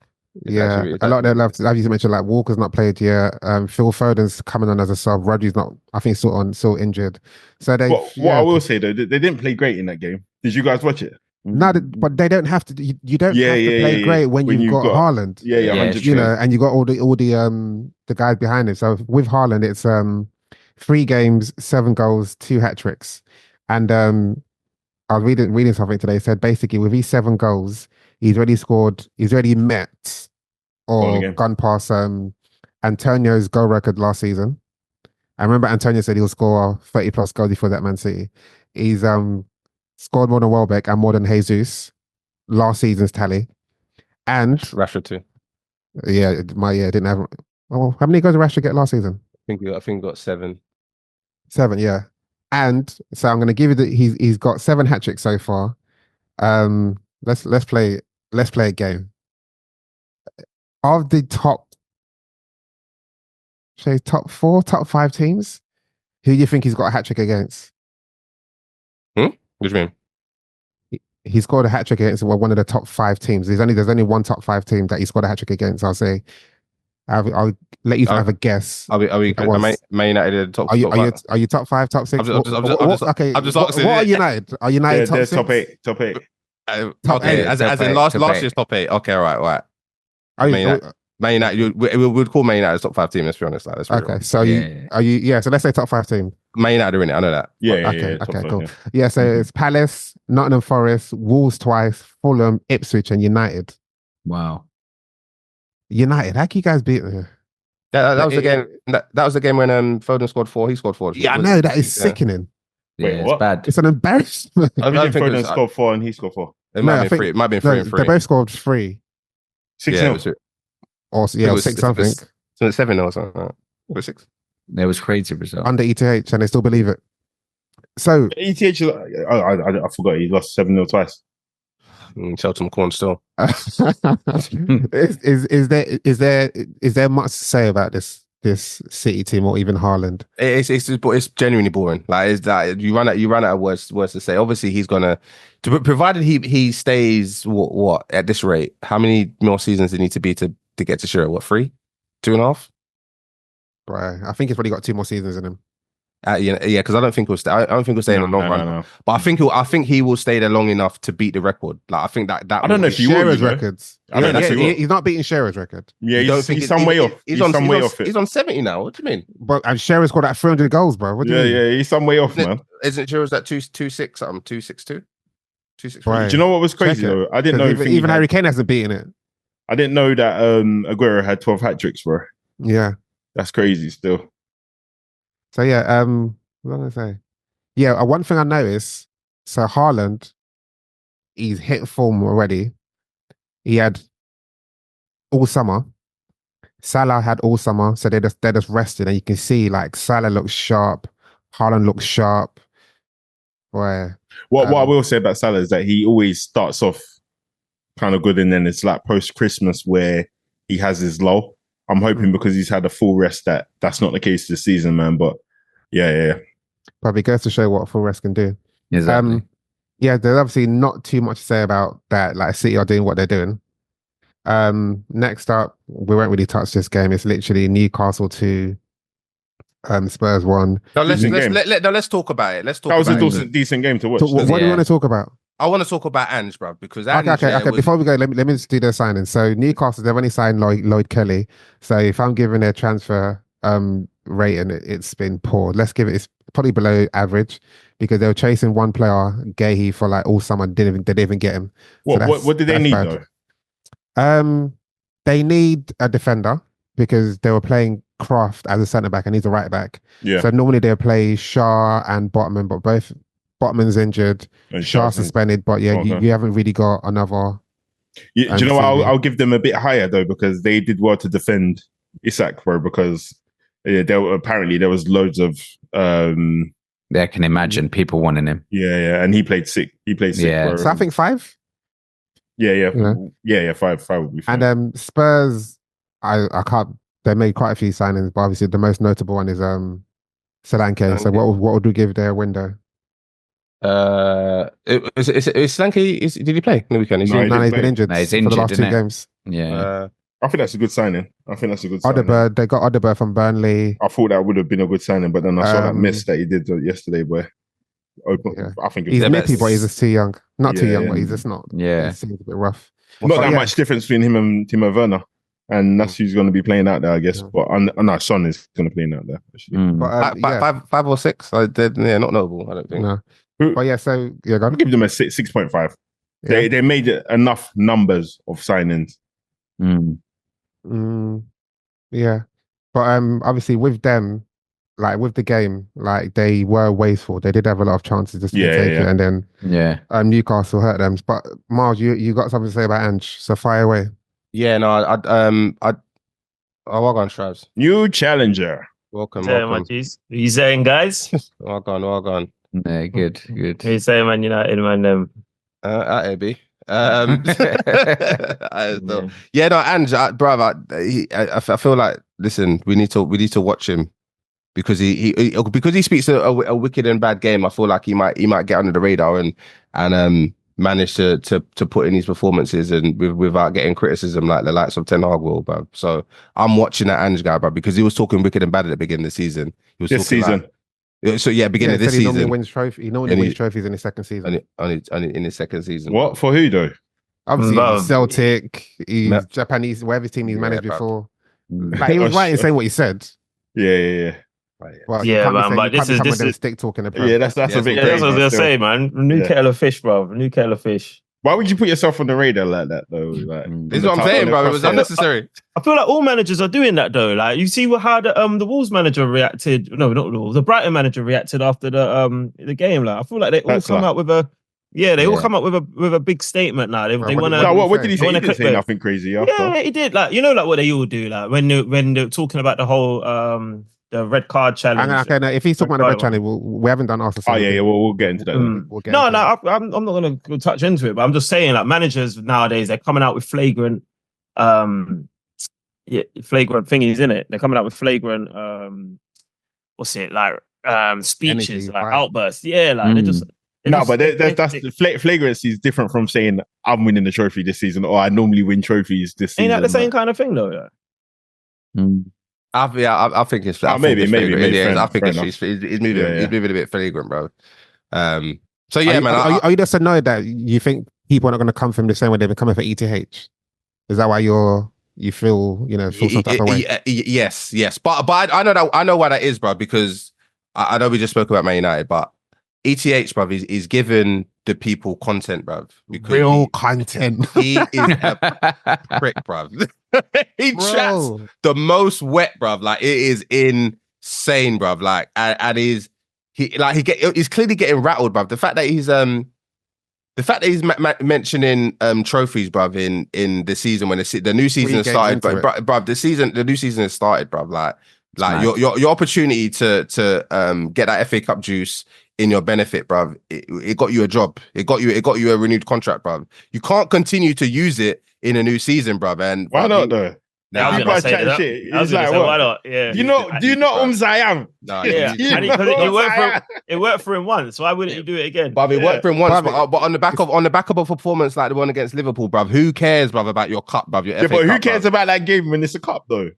A lot of them love to, as you mentioned, like Walker's not played yet. Phil Foden's coming on as a sub. Rodri's not. I think still injured. So what I will say though, they didn't play great in that game. Did you guys watch it? No, but they don't have to. You don't have to play great when you've got Haaland. 100%. And you got all the guys behind him. So with Haaland, it's 3 games, 7 goals, 2 hat tricks, and I was reading something today. It said basically with these 7 goals, he's already met or gone past Antonio's goal record last season. I remember Antonio said he'll score 30 plus goals before that Man City. He's scored more than Welbeck and more than Jesus. last season's tally. And Rashford too. didn't have. Oh, how many goals did Rashford get last season? I think he got 7. 7, yeah. And so I'm going to give you he's got 7 hat tricks so far. Let's play a game. Of the top 4, top 5 teams, who do you think he's got a hat trick against? What do you mean? He scored a hat trick against one of the top 5 teams. There's only one top 5 team that he scored a hat trick against. I'll say, I'll let you have a guess. Are we Man United at the top? Are you top 5, top 6? Okay, I'm just asking. What are United? Are United top 6? Top 8. Top 8. Okay, as in last year's top 8. Okay, all right. Man United, we would call Man United a top 5 team. Let's be honest. Okay, so are you? Yeah, so let's say top 5 team. Man United are in it. I know that. Yeah. Okay, cool. Yeah, so it's Palace, Nottingham Forest, Wolves twice, Fulham, Ipswich, and United. Wow. United, how can you guys beat them? That was the game. That was the game when Foden scored 4. He scored 4. Yeah, I know, that is sickening. Yeah, Wait, it's what? bad. It's an embarrassment. I don't think Foden scored 4 and he scored 4. It might have been 3. It might have been 3 and 3. They both scored 3. 6-0. Or 6 something. So it's 7 or something. Or 6. It was crazy result. Under ETH, and they still believe it. So ETH, I forgot he lost 7-0 twice. Cheltenham corn still. is there much to say about this City team or even Haaland? It's genuinely boring. Like it's that you run out of words to say. Obviously, he's gonna, provided he stays what at this rate. How many more seasons does it need to be to get to Shearer? What, 3, 2.5? Right, I think he's probably got 2 more seasons in him. Because I don't think he'll stay. I don't think he'll stay in the long run. No. But I think he will stay there long enough to beat the record. Like I think that I don't know if he will. Shearer's records. I don't know if he will. He's not beating Shearer's record. Yeah, he's some way off. He's some way off it. He's on 70 now. What do you mean? But Shearer's got that 300 goals, bro. What do you mean? Yeah, he's some way off, man. Isn't Shearer's that 2.6 something? 2.62? 2.63? Right. Do you know what was crazy though? I didn't know even Harry Kane hasn't beaten it. I didn't know that Aguero had 12 hat tricks, bro. Yeah, that's crazy still. So yeah, what was I gonna say? Yeah, one thing I noticed. So Haaland, he's hit form already. He had all summer. Salah had all summer, so they're just resting, and you can see like Salah looks sharp, Haaland looks sharp. Boy, what I will say about Salah is that he always starts off kind of good, and then it's like post Christmas where he has his lull. I'm hoping because he's had a full rest that's not the case this season, man. But yeah. Probably goes to show what a full rest can do. Exactly. Yeah, there's obviously not too much to say about that. Like City are doing what they're doing. Next up, we won't really touch this game. It's literally Newcastle 2, Spurs 1. No, let's talk about it. That was a decent game to watch. So what do you want to talk about? I want to talk about Ange, bro, because Ange, okay. Before we go, let me just do their signing. So Newcastle, they've only signed Lloyd Kelly. So if I'm giving their transfer rating, it's been poor. Let's give it's probably below average because they were chasing one player, Gahey, for like all summer. They didn't even get him. What did they need though? They need a defender because they were playing Kraft as a centre back and he's a right back. Yeah. So normally they play Shaw and Botman, but both Botman's injured, Shaw suspended. But yeah, you haven't really got another. Do you know what? I'll give them a bit higher though because they did well to defend Isak, bro. Because apparently there was loads of. I can imagine people wanting him. Yeah, and he played sick. Yeah, bro. So I think 5. Yeah. 5 would be fine. And Spurs, I can't. They made quite a few signings, but obviously the most notable one is Solanke. So what would we give their window? Is Solanke? Did he play in the weekend? He's been injured. No, he's injured for the last 2 games. Yeah. I think that's a good signing. Odegaard, they got Odegaard from Burnley. I thought that would have been a good signing, but then I saw that miss that he did yesterday. Where I think he's nippy, but he's just too young. Not too young, but he's just not. Yeah, it seems a bit rough. Not that much difference between him and Timo Werner, and that's who's going to be playing out there, I guess. But no, Son is going to be playing out there. Actually. But 5 or 6, not notable. I don't think. No. But yeah, so I'll give them a 6.5. Yeah. They made enough numbers of signings. Yeah, but obviously with them, like with the game, like they were wasteful. They did have a lot of chances, just didn't take it, and then Newcastle hurt them. But Miles, you got something to say about Ange? So fire away. Yeah, no, well gone, Stravs. New challenger. Welcome. What you saying, guys? well gone. Yeah, good. What you saying, Man United, man? AB. No, Ange, brother, I feel like, listen, we need to watch him because he speaks a wicked and bad game. I feel like he might get under the radar and manage to put in these performances and without getting criticism like the likes of Ten Hag will, bro. So I'm watching that Ange guy, bro, because he was talking wicked and bad at the beginning of the season. He was this season. Beginning of this season. He normally wins trophies in his second season. In his second season. What? For who, though? Obviously, Celtic, he's Japanese, whatever team he's managed before. Like, he was right in saying what he said. Yeah. But this is stick talking. That's a bit. That's what I was gonna say, man. New kettle of fish, bro. New kettle of fish. Why would you put yourself on the radar like that, though? Like, this is what I'm saying, bro. It was unnecessary. I feel like all managers are doing that, though. Like, you see how the Wolves manager reacted. No, not the Wolves. The Brighton manager reacted after the game. Like, I feel like they all come out with a. Yeah, they all come up with a big statement now. They want to. What did he say? He didn't say nothing crazy. Yeah, he did. Like, like what they all do. Like when they're talking about the whole the red card challenge. No, if he's talking about the red challenge, we haven't done Arsenal. Oh yeah, we'll get into that. I'm not going to touch into it, but I'm just saying, like, managers nowadays, they're coming out with flagrant thingies in it. They're coming out with flagrant speeches, like outbursts. Yeah, like they're just. But that's flagrancy is different from saying I'm winning the trophy this season or I normally win trophies this season. Ain't that the same kind of thing though? I think it's maybe. I think he's moving a bit flagrant, bro. So yeah, man. Are you just annoyed that you think people are not going to come from the same way they've been coming for ETH? Is that why you feel some type of way? Yes. But I know why that is, bro. Because I know we just spoke about Man United, but ETH, bruv, is giving the people content, bruv. Real content. He is a prick, bruv. He chats the most wet, bruv. Like, it is insane, bruv. Like, and he's clearly getting rattled, bruv. The fact that he's mentioning trophies, bruv, in the season when the new season has started, bruv. The new season has started, bruv. Like your opportunity to get that FA Cup juice in your benefit, bruv. It got you a job. It got you a renewed contract, bruv. You can't continue to use it in a new season, bruv. And why not though? I was gonna say that. It's like, why not? Yeah. Do you know Zayam? No, yeah. It worked for him once. Why wouldn't you do it again? But it worked for him once. But on the back of a performance like the one against Liverpool, bruv, who cares, bruv, about your cup, bruv? Your FA but who Cup, cares about that game when it's a cup though?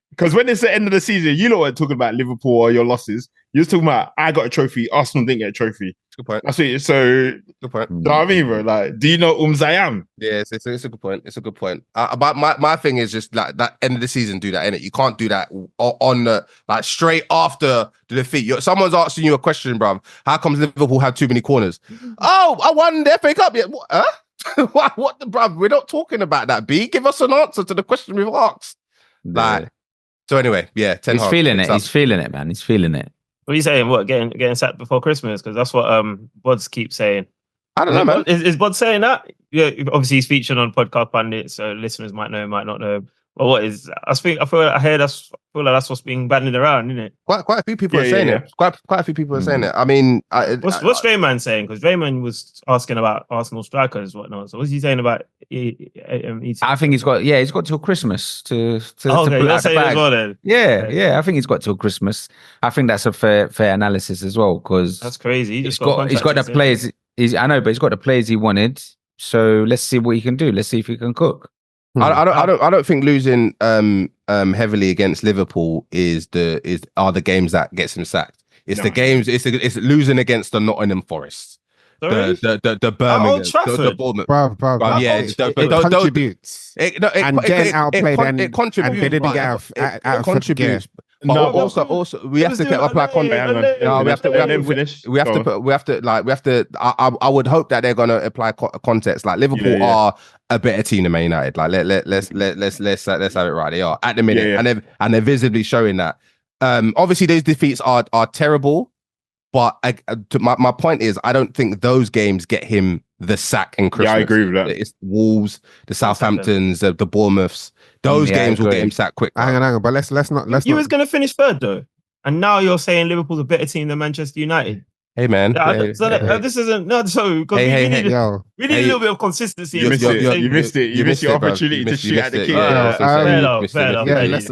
Because when it's the end of the season, you know what I'm talking about Liverpool or your losses. You're talking about I got a trophy, Arsenal didn't get a trophy. Good point. That's it. So good point. You know what I mean, bro? Like, do you know Zayam? Yeah, it's a good point. It's a good point. But my thing is just like that end of the season, do that, innit? You can't do that on the straight after the defeat. Someone's asking you a question, bruv. How comes Liverpool had too many corners? Oh, I won the FA Cup. Yeah, what? Huh? What the bruv? We're not talking about that. B, give us an answer to the question we've asked. Like. So anyway, yeah, he's feeling it. He's feeling it, man. He's feeling it. What are you saying? What, getting sacked before Christmas? Because that's what Bods keeps saying. I don't know, man. Is Bod saying that? Yeah, obviously he's featured on podcast Pundits, so listeners might know, might not know. But what is? I feel like that's what's being bandied around, isn't it? Quite a few people are saying it. Quite a few people are saying it. I mean, what's Drayman saying? Because Drayman was asking about Arsenal strikers, whatnot. So what's he saying about? I think he's got till Christmas to pull out the bag. As well, then. Yeah. I think he's got till Christmas. I think that's a fair analysis as well, because that's crazy. He's got the players. I know, but he's got the players he wanted. So let's see what he can do. Let's see if he can cook. I don't think losing heavily against Liverpool are the games that gets him sacked. It's the games. It's losing against the Nottingham Forest, the Birmingham, Old Trafford. the Bournemouth. Bruv, yeah, it contributes. Getting outplayed it contributes. And they didn't get out of contributes. But also, we have to apply context. I would hope that they're gonna apply context. Like Liverpool are a better team than Man United. Like let's have it right. They are at the minute, and they're visibly showing that. Obviously those defeats are terrible, but my point is, I don't think those games get him the sack in Christmas. Yeah, I agree with that. It's Wolves, the Southamptons, the Bournemouths. Those games will get him sacked quick. Hang on, but let's not. You was going to finish third though, and now you're saying Liverpool's a better team than Manchester United. Hey man, this isn't because we need a little bit of consistency. You missed it. You missed your opportunity to shoot at the kid.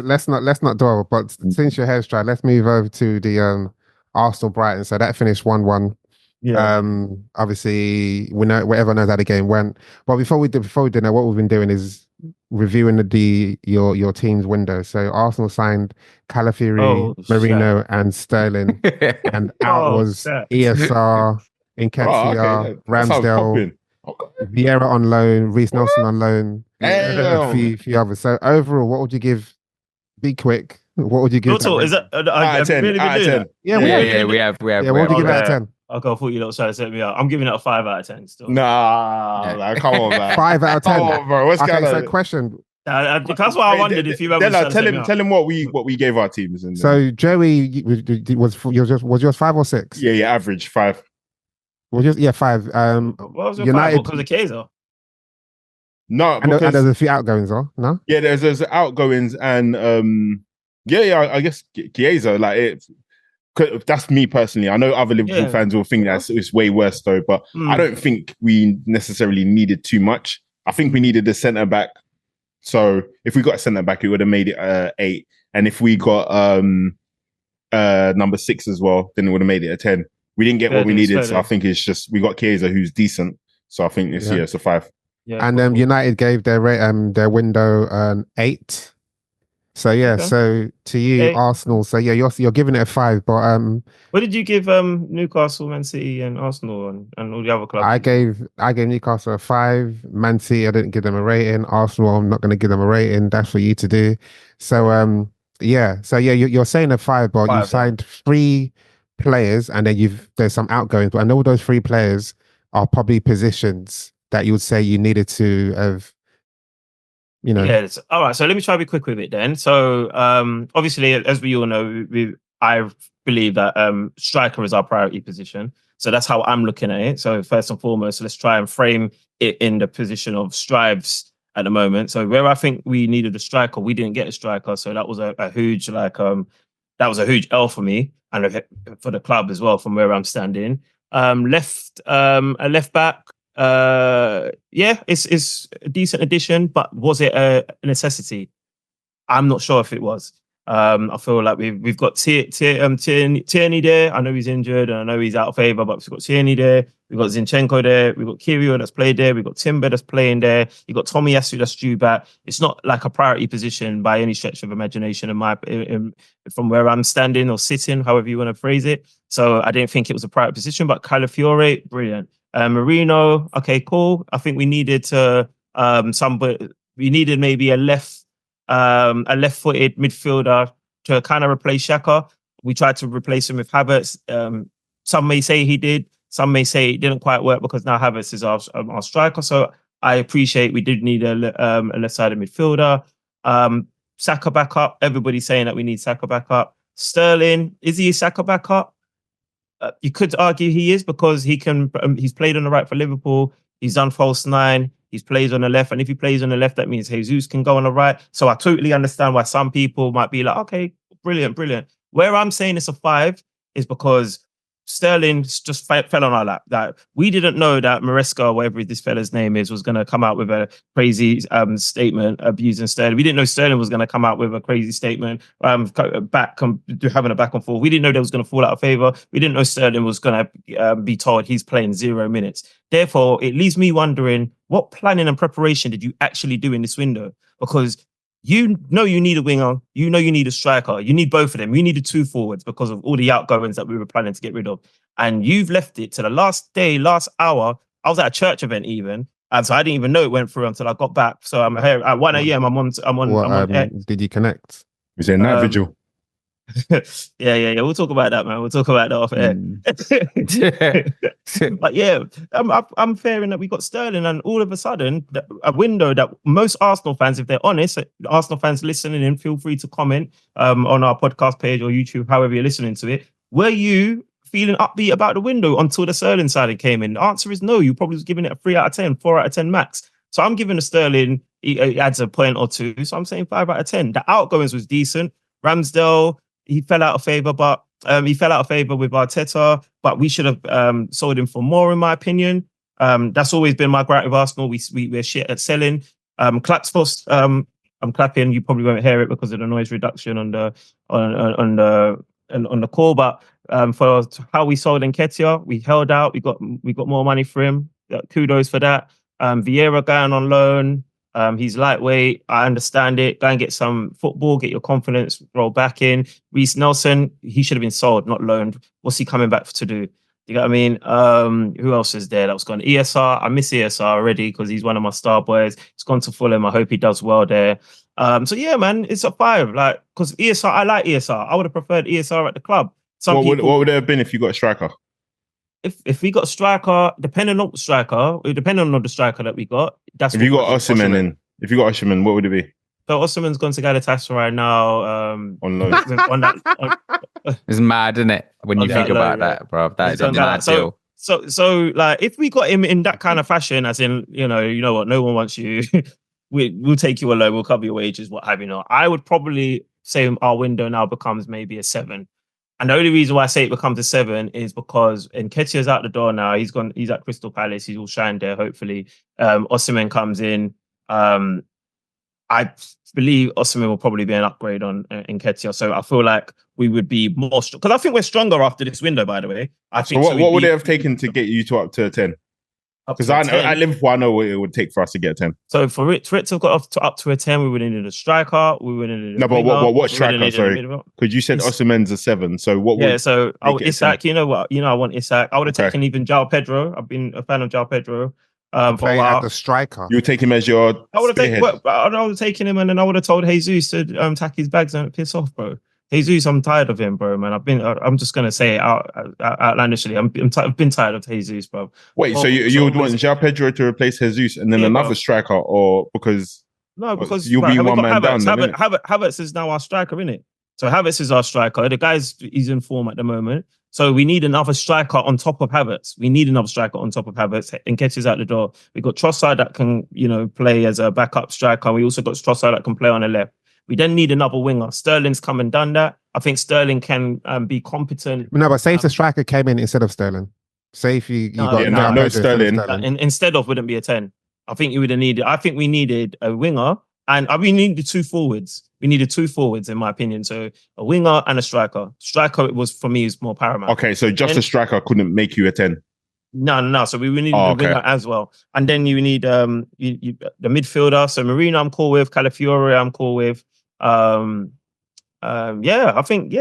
Let's not dwell. But since your hair's dry, let's move over to the Arsenal Brighton. So that finished 1-1. Yeah. Obviously, we know everyone knows how the game went. But before we do that, what we've been doing is reviewing your team's window. So Arsenal signed Calafiori, Mainoo, and Sterling, and out was ESR, Nketiah, Ramsdale, Vieira on loan, Reece Nelson on loan, a few others. So overall, what would you give? Be quick. What would you give? Is that out of 10? Out of 10. Yeah, we have. Yeah, what would you give out of 10? Okay, I thought you lot trying to set me up. I'm giving it a 5 out of 10 still. Nah, like, come on, man. 5 out of 10. Come on, bro. What's going on? So question. That's why I wondered if you ever tell him what we gave our teams. So Joey was yours 5 or 6? Yeah, average 5. Was yours 5? What was your United 5? Because of Kaiser? No, and there's a few outgoings, though. No. Yeah, there's outgoings and I guess Chiesa, like it. That's me personally. I know other Liverpool fans will think it's way worse though, but I don't think we necessarily needed too much. I think we needed a centre back. So if we got a centre back, it would have made it 8. And if we got number 6 as well, then it would have made it a 10. We didn't get what we needed, so I think it's just we got Chiesa who's decent. So I think it's a 5. Yeah, and United gave their window an 8. So so to you, 8. Arsenal. So you're giving it a 5. But what did you give Newcastle, Man City, and Arsenal and all the other clubs? I gave Newcastle a 5. Man City, I didn't give them a rating. Arsenal, I'm not going to give them a rating. That's for you to do. So you're saying a 5, but you signed 3 players, and then there's some outgoings. But I know those 3 players are probably positions that you would say you needed to have. Yes. All right. So let me try to be quick with it then. So obviously, as we all know, I believe that striker is our priority position. So that's how I'm looking at it. So first and foremost, let's try and frame it in the position of strives at the moment. So where I think we needed a striker, we didn't get a striker. So that was a huge L for me and for the club as well from where I'm standing. A left back. It's a decent addition, but was it a necessity? I'm not sure if it was. I feel like we've got Tierney there. I know he's injured and I know he's out of favour, but we've got Tierney there. We've got Zinchenko there. We've got Kirio that's played there. We've got Timber that's playing there. You've got Tomiyasu that's due back. It's not like a priority position by any stretch of imagination from where I'm standing or sitting, however you want to phrase it. So I didn't think it was a priority position, but Calafiori, brilliant. Marino, okay, cool. I think we needed maybe a left-footed midfielder to kind of replace Xhaka. We tried to replace him with Havertz. Some may say he did. Some may say it didn't quite work because now Havertz is our striker. So I appreciate we did need a left-sided midfielder. Saka back up. Everybody's saying that we need Saka back up. Sterling, is he a Saka back up? You could argue he is because he can. He's played on the right for Liverpool. He's done false 9. He plays on the left, and if he plays on the left, that means Jesus can go on the right. So I totally understand why some people might be like, "Okay, brilliant." Where I'm saying it's a 5 is because Sterling just fell on our lap. That we didn't know that Maresca, whatever this fella's name is, was going to come out with a crazy statement abusing Sterling. We didn't know Sterling was going to come out with a crazy statement having a back and forth. We didn't know that was going to fall out of favour. We didn't know Sterling was going to be told he's playing 0 minutes. Therefore, it leaves me wondering what planning and preparation did you actually do in this window? Because you know you need a winger, you know you need a striker, you need both of them. You needed 2 forwards because of all the outgoings that we were planning to get rid of. And you've left it to the last hour. I was at a church event even, and so I didn't even know it went through until I got back. So I'm here at 1 a.m. I'm on. Did you connect? Was there a night vigil? Yeah. We'll talk about that, man. We'll talk about that off air. But yeah, I'm fearing that we got Sterling, and all of a sudden, a window that most Arsenal fans, if they're honest, Arsenal fans listening in, feel free to comment on our podcast page or YouTube, however you're listening to it. Were you feeling upbeat about the window until the Sterling signing came in? The answer is no. You probably was giving it a 3 out of 10, 4 out of 10 max. So I'm giving the Sterling, he adds a point or two. So I'm saying 5 out of 10. The outgoings was decent. Ramsdale, he fell out of favour, but he fell out of favour with Arteta, but we should have sold him for more, in my opinion. That's always been my gripe with Arsenal. We're shit at selling. Claps for, I'm clapping. You probably won't hear it because of the noise reduction on the call, but for how we sold Nketiah, we held out. We got more money for him. Kudos for that. Vieira going on loan. He's lightweight. I understand it. Go and get some football, get your confidence, roll back in. Reece Nelson, he should have been sold, not loaned. What's he coming back to do? You know what I mean? Who else is there that was gone? ESR. I miss ESR already because he's one of my star boys. He's gone to Fulham. I hope he does well there. So yeah, man, it's a 5. Like, because ESR, I like ESR. I would have preferred ESR at the club. What would it have been if you got a striker? If we got a striker, depending on the striker that we got, that's if you got Osimhen in. If you got Osimhen, what would it be? So Osimhen's gone to Galatasaray now. On loan. It's mad, isn't it? When you think about that, bro. That is a mad deal. So like, if we got him in that kind of fashion, as in, you know what, no one wants you. We'll take you alone. We'll cover your wages, what have you not. I would probably say our window now becomes maybe a 7. And the only reason why I say it becomes a 7 is because Nketiah's out the door now. He's at Crystal Palace. He's all shined there, hopefully. Osimhen comes in. I believe Osimhen will probably be an upgrade on Nketiah. So I feel like we would be more strong. Because I think we're stronger after this window, by the way. I think. So what would it have taken to get you up to a 10? Because at Liverpool, I know what it would take for us to get a 10. So for it to have got up to a 10, we would have needed a striker. We would have needed what striker? Sorry, because you said Osimhen's a 7. So what? Yeah. So Isak. You know what? I want Isak. I would have taken even João Pedro. I've been a fan of João Pedro. Play at the striker. You would take him as your. I would have taken him, and then I would have told Jesus to tack his bags and piss off, bro. Jesus, I'm tired of him, bro, man. I'm just gonna say it outlandishly. I've been tired of Jesus, bro. Wait, so you would want João Pedro to replace Jesus and then another striker, or because you'll be one man down? Havertz is now our striker, innit? So Havertz is our striker. The he's in form at the moment. So we need another striker on top of Havertz. Nketiah's out the door. We got Trossard that can, play as a backup striker. We also got Trossard that can play on the left. We then need another winger. Sterling's come and done that. I think Sterling can be competent. No, but say if the striker came in instead of Sterling. Say if you got Sterling. Instead of wouldn't be a 10. I think you would have needed. I think we needed a winger, and we needed 2 forwards. We needed 2 forwards, in my opinion. So a winger and a striker. Striker, it was for me, is more paramount. Okay, so just a striker couldn't make you a 10. No. So we needed a winger as well, and then you need the midfielder. So Marino, I'm cool with. Calafiore, I'm cool with. I think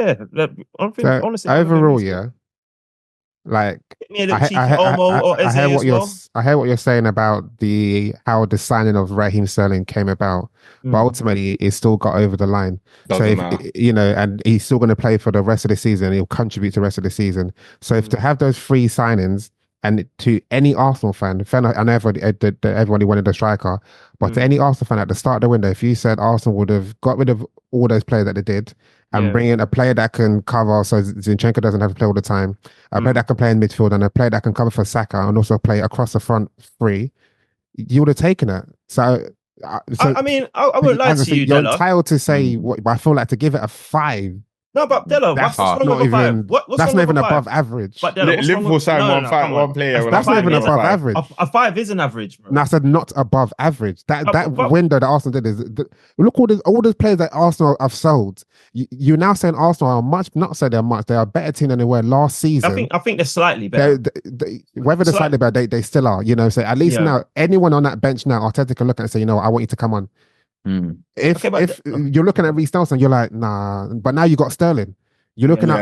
honestly, overall, like I hear what you're saying about how the signing of Raheem Sterling came about, but ultimately it still got over the line. And he's still going to play for the rest of the season. He'll contribute to the rest of the season. So if to have those 3 signings. And to any Arsenal fan, I know everybody wanted a striker, but to any Arsenal fan at the start of the window, if you said Arsenal would have got rid of all those players that they did and bring in a player that can cover, so Zinchenko doesn't have to play all the time, a player that can play in midfield and a player that can cover for Saka and also play across the front 3, you would have taken it. So I wouldn't lie to you, you're entitled to say, but I feel like to give it a 5. No, but Della, that's not even above average. But Della, Liverpool signed one player. That's not even above average. A 5 is an average, bro. No, I said not above average. That window that Arsenal did is look all those players that Arsenal have sold. You're now saying Arsenal are much, not say they're much. They are a better team than they were last season. I think they're slightly better. Whether they're slightly better, they still are. So at least now anyone on that bench now, Arteta can look at and say, I want you to come on. If you're looking at Reece Nelson, you're like, nah. But now you got Sterling. You're looking at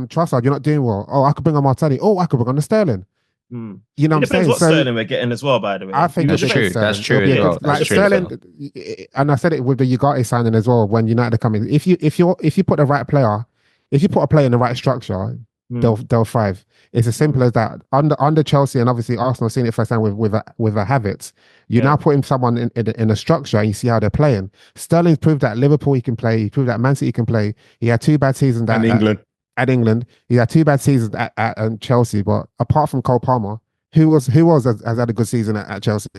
Trossard. You're not doing well. Oh, I could bring on Martinelli. Oh, I could bring on the Sterling. You know It what I'm depends saying? what So Sterling we're getting as well, by the way. I think That's it's true. Sterling. That's true It'll be as a well. good- like That's true as Sterling, and I said it with the Ugarte signing as well. When United are coming, if you put the right player, if you put a player in the right structure, they'll thrive. It's as simple as that. Under Chelsea and obviously Arsenal, seen it firsthand with a Havertz. You're now putting someone in a structure and you see how they're playing. Sterling's proved that Liverpool he can play. He proved that Man City can play. He had 2 bad seasons And England. At England. He had 2 bad seasons at Chelsea. But apart from Cole Palmer, who has had a good season at Chelsea?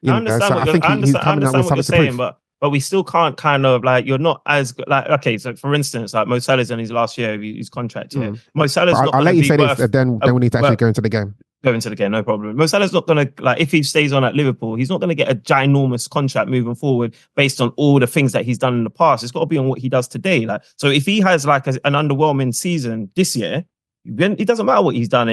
I understand He's coming out with what you're something to saying, prove. but we still can't kind of like, you're not as good. Like, okay, so for instance, like Mo Salah's in his last year of his contract here. Mo Salah's not I'll let you say worth, this, then we need to actually go into the game. Go into the game, no problem. Mo Salah's not going to, like, if he stays on at Liverpool, he's not going to get a ginormous contract moving forward based on all the things that he's done in the past. It's got to be on what he does today. Like, so if he has like an underwhelming season this year, then it doesn't matter what he's done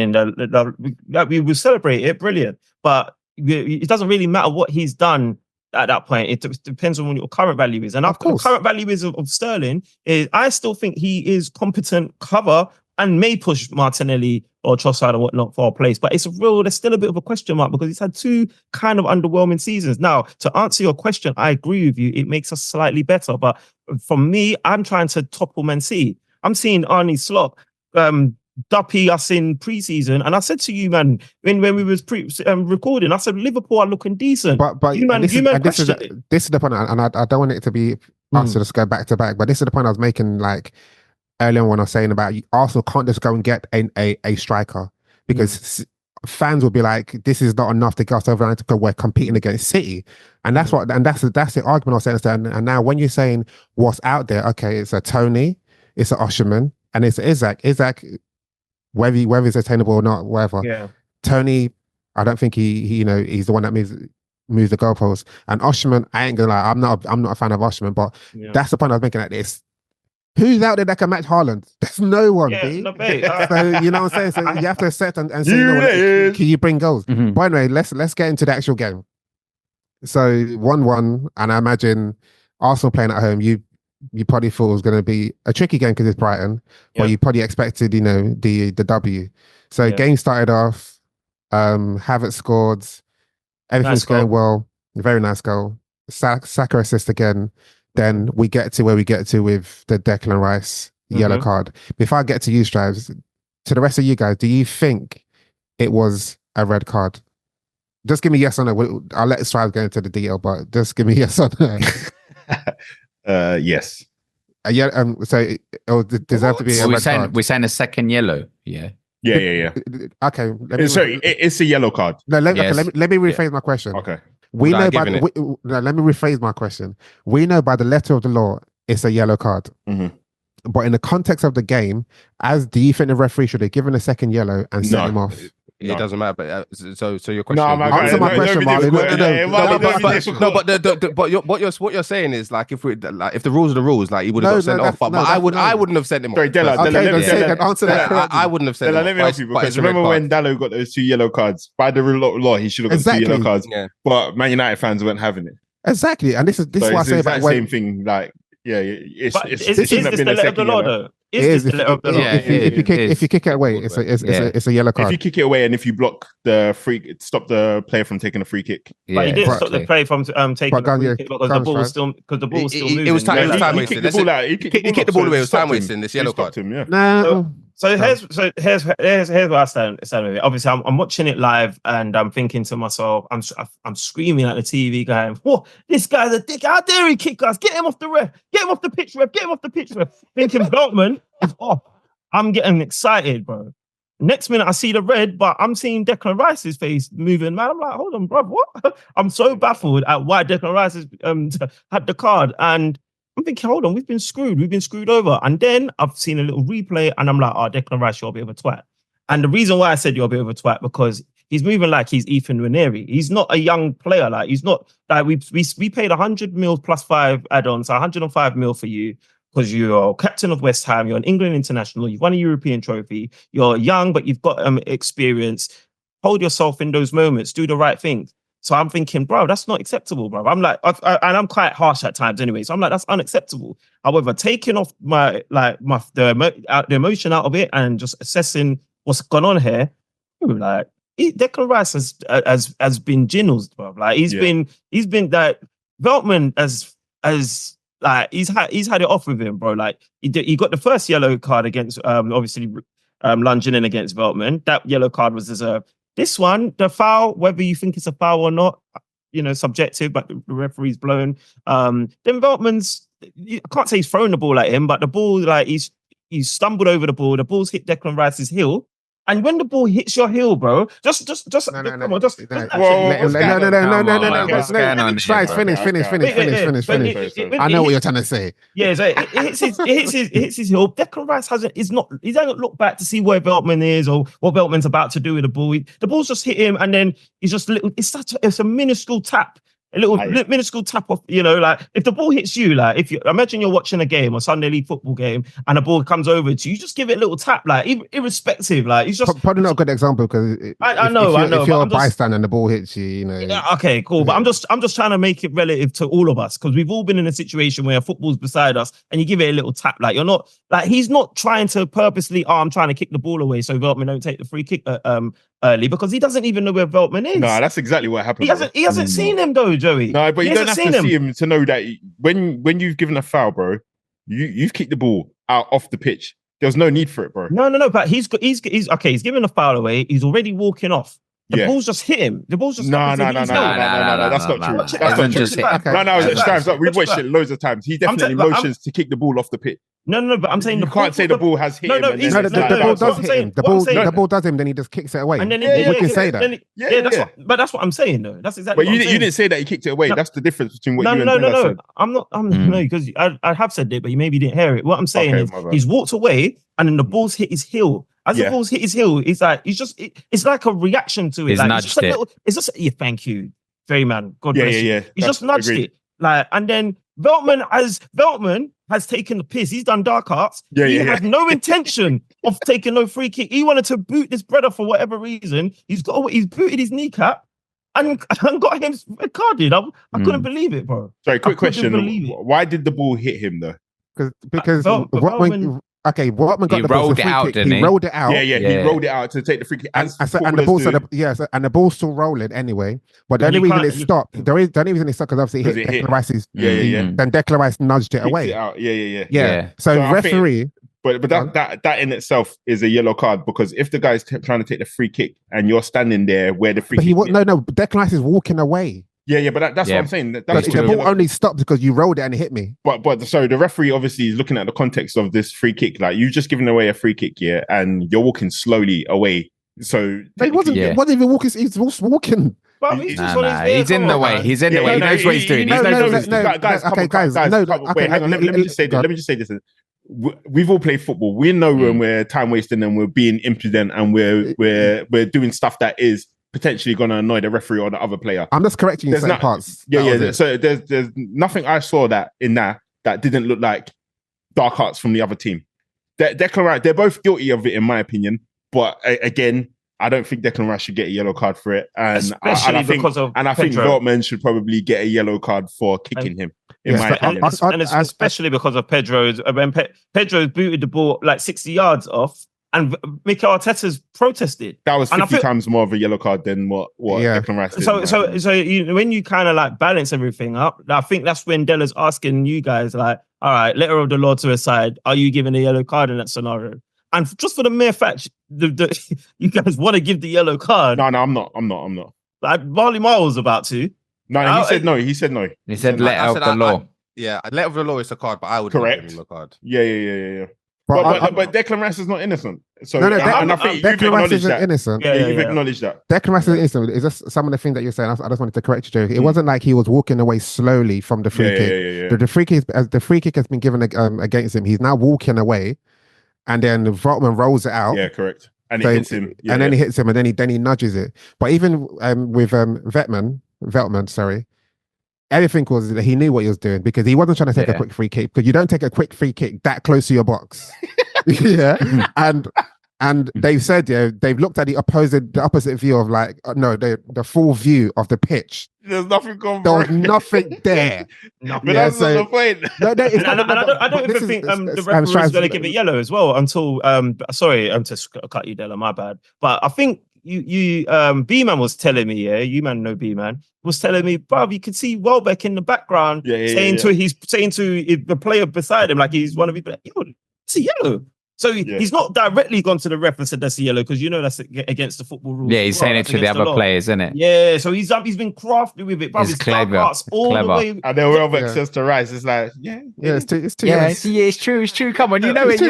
we will celebrate it, brilliant. But it doesn't really matter what he's done at that point. It depends on what your current value is. And our current value is of Sterling is, I still think he is competent cover and may push Martinelli or Trossard or whatnot for a place. But there's still a bit of a question mark because he's had 2 kind of underwhelming seasons. Now, to answer your question, I agree with you. It makes us slightly better. But for me, I'm trying to topple Man City. I'm seeing Arnie Slot duppy us in pre-season, and I said to you, man, when we was recording, I said Liverpool are looking decent. But this is the point, and I don't want it to be us to just go back to back. But this is the point I was making, like earlier on when I was saying about Arsenal can't just go and get a striker because fans will be like, this is not enough to get us over and to go. We're competing against City, and that's the argument I was saying. And now when you're saying what's out there, okay, it's a Tony, it's an Osherman, and it's Isak. Whether it's attainable or not, whatever. Yeah. Tony, I don't think he he's the one that moves the goalposts. And Osherman, I ain't gonna lie, I'm not a fan of Osherman, but that's the point I was making at this. Who's out there that can match Haaland? There's no one. Yeah, B. no, mate. So you know what I'm saying? So you have to accept and say, can you bring goals? But anyway, let's get into the actual game. So 1-1, and I imagine Arsenal playing at home, you probably thought it was going to be a tricky game because it's Brighton, but you probably expected, the W. So game started off, Havertz scored, everything's going well, very nice goal. Saka assist again. Then we get to where we get to with the Declan Rice yellow card. Before I get to you, Strives, to the rest of you guys, do you think it was a red card? Just give me yes or no. I'll let Strives go into the detail, but just give me yes or no. Yes. So it deserved to be a red card. We're saying a second yellow. Yeah. Yeah. Okay. Sorry, it's a yellow card. No, let me rephrase my question. Okay. Let me rephrase my question. We know by the letter of the law, it's a yellow card. But in the context of the game, do you think the referee should have given a second yellow and sent him off? It doesn't matter. But so your question. Answer my question, Marlon. But what you're saying is like if the rules are the rules, like he would have got sent off. But I wouldn't have sent him off. Sorry, Della. Answer that. I wouldn't have sent him off. Let me help you because remember when Dallo got those 2 yellow cards? By the law, he should have got 2 yellow cards. Yeah. But Man United fans weren't having it. Exactly, and this is what I say about same thing. Like, is this the letter of the law though? Is this the letter of the law? If you kick it away, it's a yellow card. If you kick it away and if you block stop the player from taking a free kick. But he didn't stop the player from taking a free kick because the ball was still moving. It was time wasting. He kicked the ball away. It was time wasting. This yellow card. No. So here's where I stand with it. Obviously, I'm watching it live and I'm thinking to myself, I'm screaming at the TV, going, "Whoa, this guy's a dick! How dare he kick us? Get him off the ref! Get him off the pitch, ref! Get him off the pitch, ref!" Thinking Veltman is off. I'm getting excited, bro. Next minute, I see the red, but I'm seeing Declan Rice's face moving. Man, I'm like, hold on, bro, what? I'm so baffled at why Declan Rice has had the card, and I'm thinking, hold on, we've been screwed over. And then I've seen a little replay and I'm like, Declan Rice, you're a bit of a twat. And the reason why I said you're a bit of a twat, because he's moving like he's Ethan Ranieri. He's not a young player. Like, he's not, like, we paid 100 mil plus 5 add-ons, 105 mil for you because you're captain of West Ham, you're an England international, you've won a European trophy, you're young, but you've got experience. Hold yourself in those moments, do the right things. So I'm thinking, bro, that's not acceptable, bro. I'm like, and I'm quite harsh at times anyway. So I'm like, that's unacceptable. However, taking off the emotion out of it and just assessing what's gone on here, like, Declan Rice has been ginnels, bro. Like he's been like Veltman as like he's had it off with him, bro. Like he got the first yellow card against obviously lunging in against Veltman. That yellow card was deserved. This one, the foul, whether you think it's a foul or not, subjective, but the referee's blown. Then Veltman's, I can't say he's thrown the ball at him, but the ball, like he's stumbled over the ball. The ball's hit Declan Rice's heel. And when the ball hits your heel, bro, just finish. Finish. I know what you're trying to say. Yeah, so it hits his heel. Declan Rice he's not looked back to see where Veltman is or what Veltman's about to do with the ball. The ball's just hit him, and then he's just it's a minuscule tap. A little minuscule tap off, like if the ball hits you, like if you imagine you're watching a game, a Sunday League football game, and the ball comes over to you, you just give it a little tap, like irrespective, like it's just probably not a good example because I know. If you're a bystander and the ball hits you, Yeah, okay, cool. But I'm just trying to make it relative to all of us because we've all been in a situation where football's beside us, and you give it a little tap, like you're not like he's not trying to purposely. I'm trying to kick the ball away so Veltman don't take the free kick early because he doesn't even know where Veltman is. No, that's exactly what happened. He hasn't seen him though, Joey. No, but you don't have to see him to know that when you've given a foul, bro, you've kicked the ball out off the pitch. There was no need for it, bro. No. But he's okay. He's giving a foul away. He's already walking off. The ball's just hit him. The ball's just no. That's not true. That's not true. No. We've watched it loads of times. He definitely motions to kick the ball off the pitch. No, but I'm saying you can't say the ball has hit him. The ball does hit him. The ball does him, then he just kicks it away. And then we can say that. But that's what I'm saying, though. That's exactly. But you didn't say that he kicked it away. That's the difference between what you and Bella said. I'm not. No, because I have said it, but you maybe didn't hear it. What I'm saying is he's walked away, and then the ball's hit his heel. As the ball's hit his heel, it's like a reaction to it. He's nudged it. It's just thank you, very man. God bless you. Yeah. He's just nudged it, and then Veltman has taken the piss. He's done dark arts. He had no intention of taking no free kick. He wanted to boot this brother for whatever reason. He's booted his kneecap and got him red carded. I couldn't believe it, bro. Sorry, quick question. Why did the ball hit him though? Because Veltman got he the ball. Rolled it out, didn't he? He rolled it out. Yeah. He rolled it out to take the free kick. And the ball, and the ball's still rolling anyway. But the only reason it stopped, the only reason it stopped because obviously it hit Declan Rice's. Then Declan Rice nudged it away. Yeah. So referee. But that in itself is a yellow card because if the guy's trying to take the free kick and you're standing there where the free kick. No. Declan Rice is walking away. Yeah, but that's what I'm saying. The ball only stopped because you rolled it and it hit me. But sorry, the referee obviously is looking at the context of this free kick. Like you've just given away a free kick, and you're walking slowly away. So he wasn't even walking. He's walking. He's in the way. He's in the way. He knows what he's doing. Guys. Hang on. Let me just say this. We've all played football. We know when we're time wasting and we're being impudent and we're doing stuff that is potentially going to annoy the referee or the other player. I'm just correcting you certain parts. So there's nothing I saw that didn't look like dark arts from the other team. Declan Rice, they're both guilty of it in my opinion. But again, I don't think Declan Rice should get a yellow card for it, and I think Veltman should probably get a yellow card for kicking him. In my opinion, and it's especially because of Pedro's. When Pedro booted the ball like 60 yards off. And Mikel Arteta's protested. That was 50 times more of a yellow card than what Declan Rice did. So when you kind of like balance everything up, I think that's when Della's asking you guys like, all right, letter of the law to a side, are you giving a yellow card in that scenario? And just for the mere fact you guys want to give the yellow card. No, I'm not. Like Marley Marl was about to. No, he said no. He said letter of the law. Letter of the law is a card, but I would correct. Give him a card. Yeah. But Declan Rice is not innocent. So I think Declan Rice isn't innocent. You've acknowledged that. Declan Rice isn't innocent. It's just some of the things that you're saying. I just wanted to correct you, Joe. It wasn't like he was walking away slowly from the free kick. The free kick has been given against him. He's now walking away, and then Veltman rolls it out. Yeah, correct. And it hits him. And then he hits him, and then he nudges it. But even with Veltman, sorry. Everything was that he knew what he was doing because he wasn't trying to take a quick free kick because you don't take a quick free kick that close to your box. And they've said they've looked at the opposite view of like the full view of the pitch. There's nothing going. There was nothing there. But that's not the point. I don't even think the referee is going to give it yellow as well until sorry, to cut you, Della, my bad. But I think B-Man was telling me, yeah, you man know B-Man, was telling me, bruv, you could see Welbeck in the background saying to the player beside him, like he's one of his, yo, it's a yellow. So he's not directly gone to the ref and said that's a yellow, because you know that's against the football rules. Yeah, he's saying it to the other players, isn't it? Yeah, so he's been crafty with it, bruv. He's clever. All the way. And then Welbeck says to Rice, it's like, it's too. Yeah, it's true. Come on, you know it.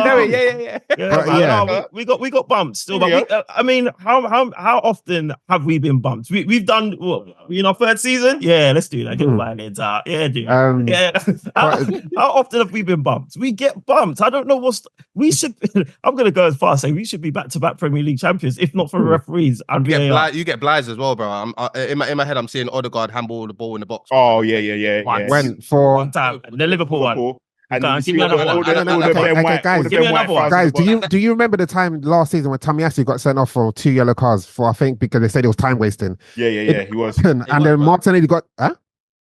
Yeah. We got bumped still, but I mean, how often have we been bumped? We've done what, in our third season? Yeah, let's do that. Get the violins out. Yeah, dude. How often have we been bumped? We get bumped. I don't know we should. I'm going to go as far as saying we should be back-to-back Premier League champions, if not for referees. And you get Blythe as well, bro. In my head, I'm seeing Odegaard handball the ball in the box. Oh yeah. When for one time, the Liverpool one. And give me another one. Guys, do you remember the time last season when Tomiyasu got sent off for 2 yellow cards for, I think, because they said it was time wasting? Yeah, he was. And then Martinelli got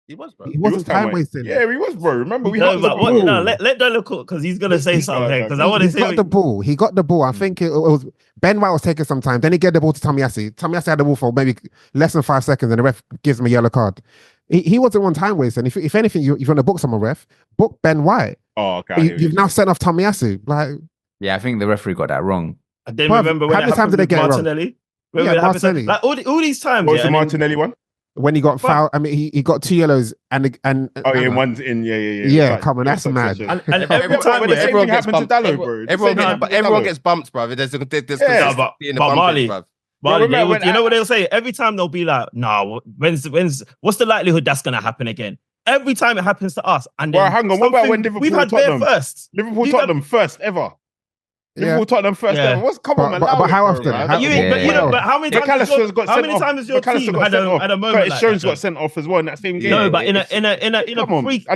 He was, bro. He wasn't time wasting. Yeah, he was, bro. Remember, let Dolo cook, because he's gonna say something. Because I want to say he got the ball. I think it was Ben White was taking some time. Then he gave the ball to Tomiyasu. Tomiyasu had the ball for maybe less than 5 seconds, and the ref gives him a yellow card. He wasn't one time wasting. If anything, if you want to book someone, ref, book Ben White. Oh, okay. You've now sent off Tomiyasu. Like, yeah, I think the referee got that wrong. I didn't remember when how many times did they get Martinelli? Wrong? Yeah, Martinelli. Like all these times. What was the Martinelli one? When he got fouled, I mean, he got 2 yellows and one's in, yeah. Yeah, come on, that's mad. And every time everyone gets bumped, everyone gets bumped, bro. There's but Marley. Marley, you know what they'll say? Every time they'll be like, "No, what's the likelihood that's gonna happen again?" Every time it happens to us, and well, hang on. What about when Liverpool we've had Tottenham first? Liverpool Tottenham first ever. Liverpool Tottenham first ever. What's common? But how often? But how many times has your team had a moment Curtis Jones got sent off as well in that same game? No, but in a freak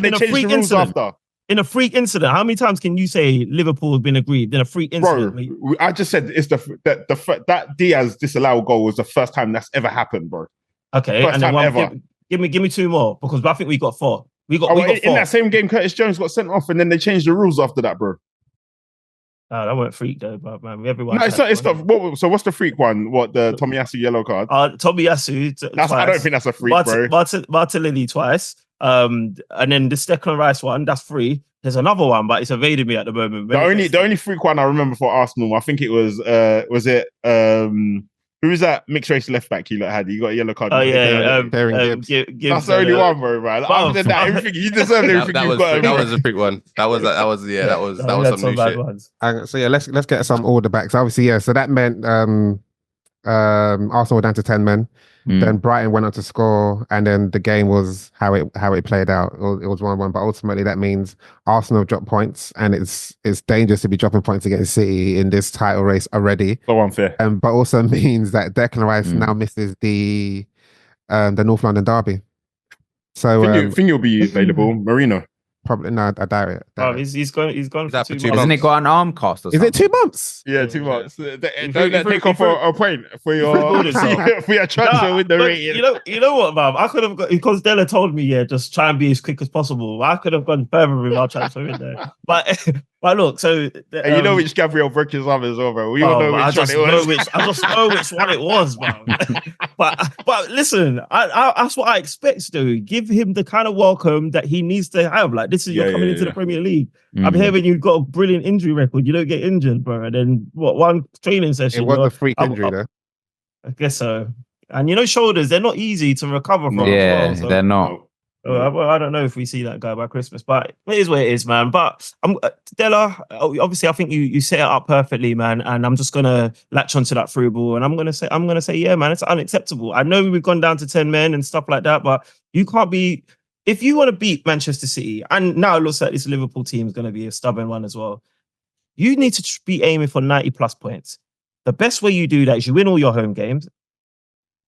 incident. In a freak incident, how many times can you say Liverpool has been aggrieved in a freak incident? Bro, I just said it's that Diaz disallowed goal was the first time that's ever happened, bro. Okay, first time ever. Give me 2 more, because I think we got 4. We got 4. In that same game, Curtis Jones got sent off, and then they changed the rules after that, bro. Oh, that weren't freak though, but man, everyone. No, it's not. So what's the freak one? What, the Tomiyasu yellow card? Tomiyasu. I don't think that's a freak, bro. Martinelli twice. And then the Declan Rice one, that's 3. There's another one, but it's evading me at the moment. The only freak one I remember for Arsenal, I think it was who was that mixed race left back you had? You got a yellow card. Oh yeah, Gibbs. That's the only one, bro. Right? Other than that, everything you deserve, everything you've got. That was a freak one. That was some new shit. So yeah, let's get some order back. So obviously, yeah. So that meant Arsenal were down to 10 men. Then Brighton went on to score, and then the game was how it played out. It was 1-1, but ultimately that means Arsenal dropped points, and it's dangerous to be dropping points against City in this title race already. So unfair. But also means that Declan Rice now misses the North London derby. So think you'll be available, Marino. Probably no, I doubt it. He's gone for 2 months. Hasn't it got an arm cast or something? Is it 2 months? Yeah, 2 months. Don't take off a point for your transfer window rating. You know what, man? I could have got, because Della told me, just try and be as quick as possible. I could have gone further with our transfer window. But look, so and you know which Gabriel broke his arm as well, bro. We all know which one it was. I just know which one it was, man. but listen, that's what I expect, though. Give him the kind of welcome that he needs to have. Like, this is you're coming into the Premier League. I'm hearing you've got a brilliant injury record. You don't get injured, bro. And then one training session. It was a freak injury, though. I guess so. And shoulders, they're not easy to recover from. Yeah, they're not. Well, I don't know if we see that guy by Christmas, but it is what it is, man. But Della, obviously, I think you set it up perfectly, man. And I'm just gonna latch onto that through ball, and I'm gonna say, yeah, man, it's unacceptable. I know we've gone down to 10 men and stuff like that, but you can't be. If you want to beat Manchester City, and now it looks like this Liverpool team is going to be a stubborn one as well, you need to be aiming for 90 plus points. The best way you do that is you win all your home games,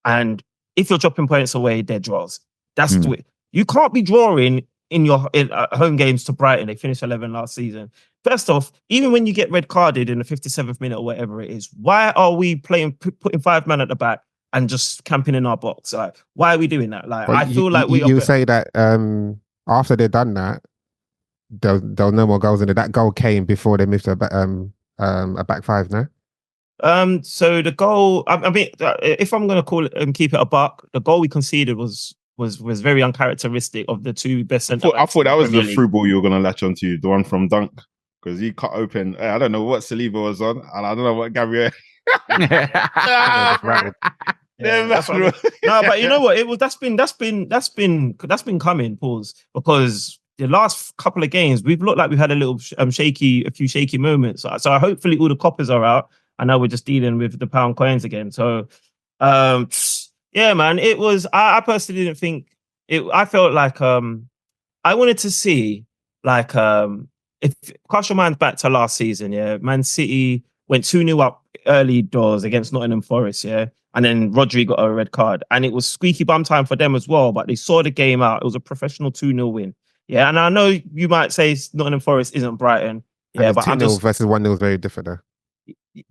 and if you're dropping points away, they're draws. That's the way. You can't be drawing in your home games to Brighton. They finished 11 last season. First off, even when you get red carded in the 57th minute or whatever it is, why are we putting 5 men at the back and just camping in our box? Like, why are we doing that? Like, I feel like you say that after they've done that, there were no more goals in it. That goal came before they moved to a back 5, no? So the goal, I mean, if I'm gonna call it and keep it a buck, the goal we conceded was very uncharacteristic of the two best centre backs. I thought that was the Premier through ball you were gonna latch onto, the one from Dunk, because he cut open. I don't know what Saliba was on, and I don't know what Gabriel. Yeah, no, but you know what? It was that's been coming. Pause, because the last couple of games we've looked like we've had a few shaky moments. So hopefully all the coppers are out. I know we're just dealing with the pound coins again. So, yeah, man, it was. I personally didn't think it. I felt like I wanted to see like if cast your mind back to last season. Yeah, Man City went 2-0 up early doors against Nottingham Forest. Yeah. And then Rodri got a red card. And it was squeaky bum time for them as well. But they saw the game out. It was a professional 2-0 win. Yeah. And I know you might say Nottingham Forest isn't Brighton. Yeah. And but 2-0 versus 1-0 is very different though.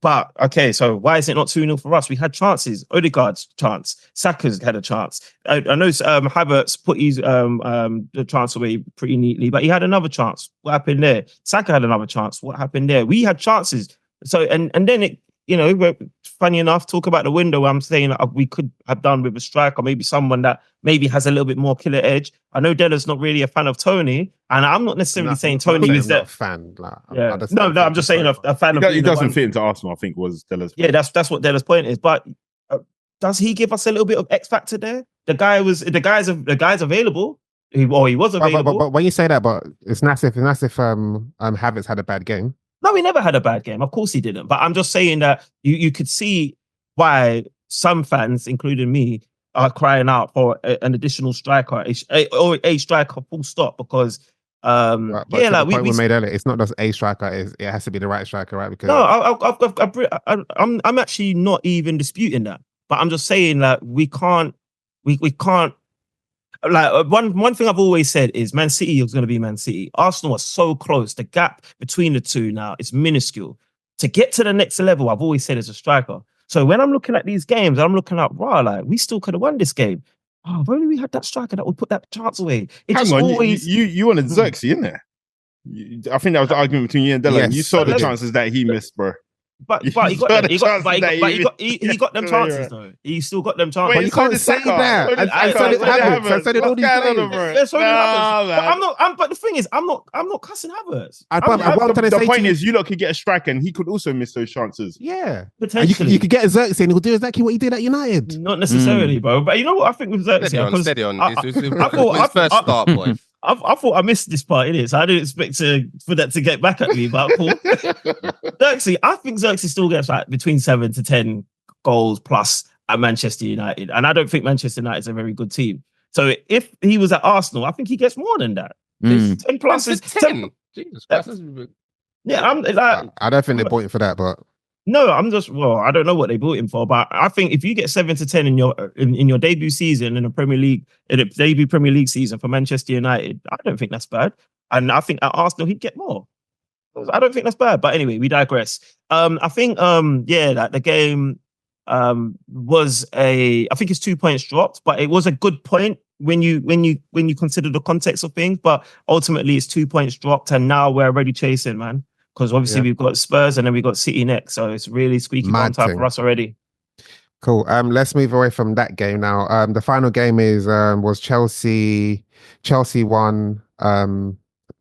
But, okay, so why is it not 2-0 for us? We had chances. Odegaard's chance. Saka's had a chance. I know Havertz put his the chance away pretty neatly, but he had another chance. What happened there? Saka had another chance. What happened there? We had chances. So, and then it, you know, funny enough, talk about the window. I'm saying we could have done with a striker, maybe someone that maybe has a little bit more killer edge. I know Della's not really a fan of Tony, and I'm not necessarily saying Tony is that fan. Like, yeah, I'm just saying a fan of. He doesn't fit into Arsenal. I think was Della's. Yeah, that's what Della's point is. But does he give us a little bit of X factor there? The guy's available. He was available. But when you say that, but it's nice if Havertz had a bad game. No, he never had a bad game. Of course he didn't. But I'm just saying that you could see why some fans, including me, are crying out for an additional striker or a striker full stop because but yeah, like we made earlier, it's not just a striker, it has to be the right striker, right? Because I'm actually not even disputing that. But I'm just saying that we can't like one thing I've always said is Man City is going to be Man City. Arsenal are so close. The gap between the two now is minuscule. To get to the next level, I've always said is a striker. So when I'm looking at these games, I'm looking at like we still could have won this game. Oh, if only we had that striker that would put that chance away. Hang on, you wanted Xerxes in there. I think that was the argument between you and Della. Yes, you saw the chances that he missed, bro. But he got them chances though. He still got them chances. But you can't say that. I said it all these players. But the thing is, I'm not cussing Havertz. The point is, you lot could get a striker, and he could also miss those chances. Yeah, potentially. You could get Xerxes, and he'll do exactly what he did at United. Not necessarily, bro. But you know what I think with Xerxes? Steady on. I thought first start, boy. I thought I missed this part in it, so I didn't expect for that to get back at me. But cool. Xerxes, I think Xerxes still gets like between 7 to 10 goals plus at Manchester United, and I don't think Manchester United is a very good team. So if he was at Arsenal, I think he gets more than that. 10 plus is 10. Jesus Christ, yeah, I'm like, I don't think they're pointing for that, but. No, I don't know what they bought him for, but I think if you get 7 to 10 in your debut season in a debut Premier League season for Manchester United, I don't think that's bad. And I think at Arsenal he'd get more. I don't think that's bad. But anyway, we digress. I think that the game was I think it's 2 points dropped, but it was a good point when you consider the context of things. But ultimately it's 2 points dropped, and now we're already chasing, man. Because obviously we've got Spurs and then we've got City next. So it's really squeaky bum time for us already. Cool. Let's move away from that game now. The final game was Chelsea 1,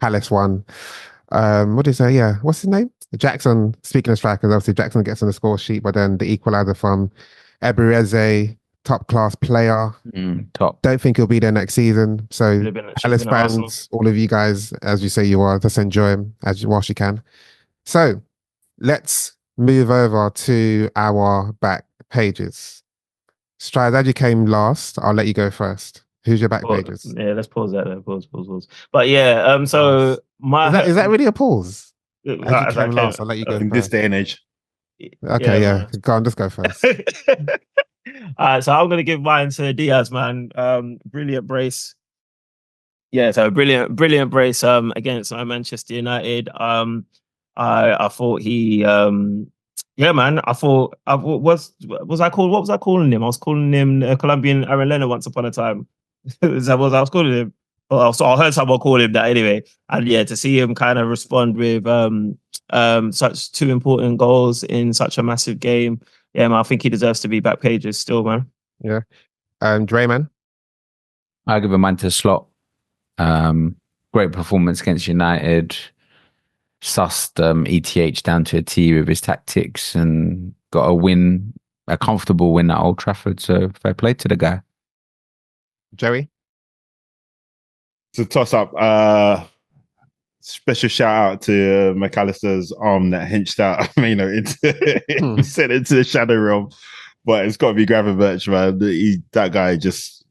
Palace 1. What is that? Yeah. What's his name? Jackson. Speaking of strikers, obviously Jackson gets on the score sheet, but then the equalizer from Ebereze, top class player. Top. Don't think he'll be there next season. So Palace fans, all of you guys, as you say you are, just enjoy him whilst you can. So let's move over to our back pages. Strides, as you came last, I'll let you go first. Who's your back pages? Yeah, let's pause that there. Pause. But yeah, so is that really a pause? As you came last, I'll let you go in this day and age. Okay, yeah. Go on, just go first. All right, so I'm gonna give mine to Diaz, man. Brilliant brace. Yeah, so brilliant brace against Manchester United. I thought he yeah, man. I thought what was I calling him? I was calling him Colombian Aaron Lennon once upon a time. Is that what I was calling him? Well, so I heard someone call him that anyway. And yeah, to see him kind of respond with such two important goals in such a massive game. Yeah, man, I think he deserves to be back pages still, man. Yeah. Dre, man. I'll give a man to Slot. Great performance against United. Sussed ETH down to a T with his tactics and got a win, a comfortable win at Old Trafford. So fair play to the guy. Joey? It's a toss-up. Special shout out to McAllister's arm that hinched out Mainoo into sent into the shadow realm. But it's got to be Gravenberch, man. That guy just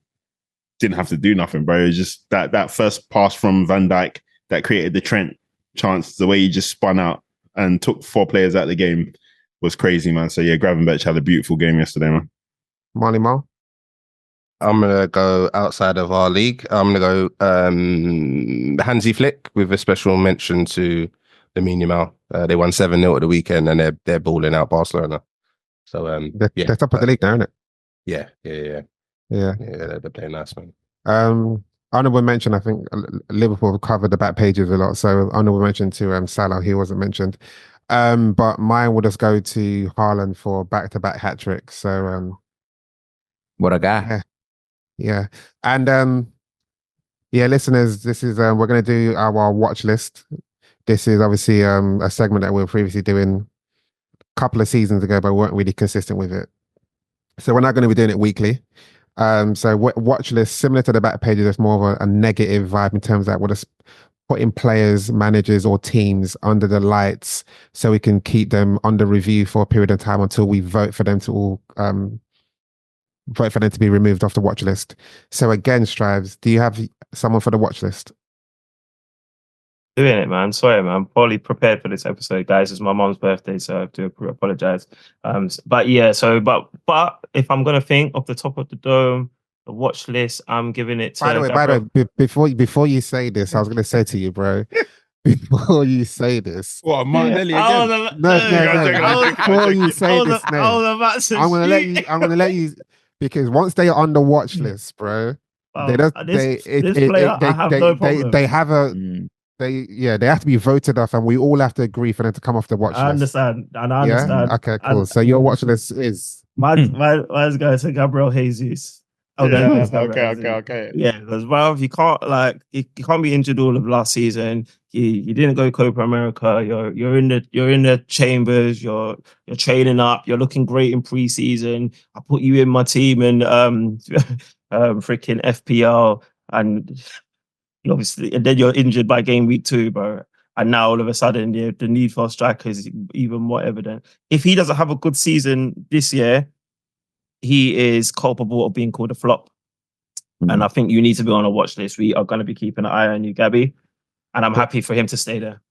didn't have to do nothing, bro. It was just that first pass from Van Dijk that created the Trent chance, the way he just spun out and took 4 players out of the game was crazy, man. So yeah, Gravenberch had a beautiful game yesterday, man. Marley Marl? I'm going to go outside of our league. I'm going to go Hansi Flick with a special mention to the Mainoo. They won 7-0 at the weekend and they're balling out Barcelona. So they're top of the league now, isn't it? Yeah. They're playing nice, man. Honorable mention, I think Liverpool covered the back pages a lot. So honorable mention to Salah, he wasn't mentioned. But mine will just go to Haaland for back-to-back hat-trick. So what a guy. Yeah. And listeners, this is we're going to do our watch list. This is obviously a segment that we were previously doing a couple of seasons ago, but weren't really consistent with it. So we're not going to be doing it weekly. So watch list, similar to the back pages, it's more of a negative vibe in terms of that we're just putting players, managers or teams under the lights so we can keep them under review for a period of time until we vote for them to all vote for them to be removed off the watch list. So again, Strives, do you have someone for the watch list? Doing it, man. Sorry, man. Poorly prepared for this episode, guys. It's my mom's birthday, so I have to apologize. But if I'm gonna think off the top of the dome, the watch list, I'm giving it to. By the way, before you say this, I was gonna say to you, bro. Before you say this, What, Martinelli again? No. Before you say this, I'm gonna let you because once they are on the watch list, bro, they have a. They have to be voted off, and we all have to agree for them to come off the watch list. I understand. Okay, cool. So your watch list is mine's going to Gabriel Jesus. Okay. Yeah, because you can't you can't be injured all of last season. You didn't go Copa America. You're in the chambers. You're training up. You're looking great in preseason. I put you in my team in freaking FPL and. Obviously, and then you're injured by game week 2, bro. And now all of a sudden, the need for a striker is even more evident. If he doesn't have a good season this year, he is culpable of being called a flop. And I think you need to be on a watch list. We are going to be keeping an eye on you, Gabby. And I'm happy for him to stay there.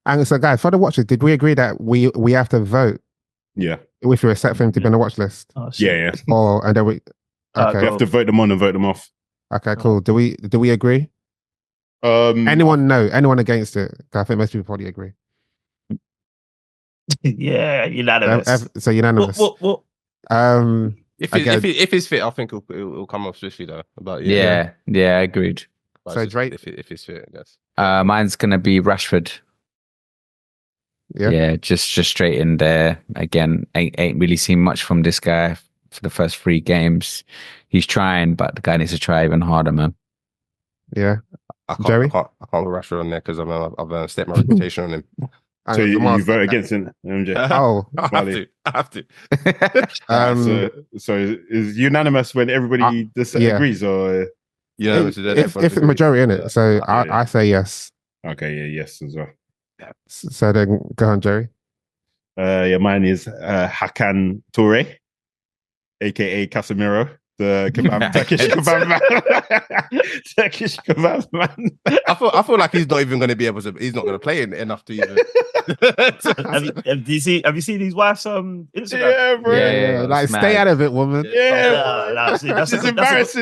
And so, guys, for the watch list, did we agree that we have to vote? Yeah. If we're set for him to be on the watch list? Oh, shit. Yeah. And then we. Okay. We have to vote them on and vote them off. Okay, cool. Do we agree? Anyone against it? I think most people probably agree. Yeah, unanimous. So unanimous. What? If it's fit, I think it'll come off swiftly though. But yeah, agreed. So Drake, if it's fit, I guess. Mine's gonna be Rashford. Yeah, just straight in there. Again, ain't really seen much from this guy for the first 3 games. He's trying, but the guy needs to try even harder, man. Yeah. I can't put Rashford on there because I've stepped my reputation on him. So you vote against him, MJ? I have to. So is unanimous when everybody agrees, or if the majority in it? So I say yes. Okay, yes as well. So then go on, Jerry. Mine is Hakan Toure, aka Casemiro. The kebab, Turkish kebab man. Turkish kebab man. I feel like he's not even going to be able to. He's not going to play enough to even. Have you seen his wife's Instagram? Yeah, bro. Yeah. Like, stay out of it, woman. Yeah, that's embarrassing. That's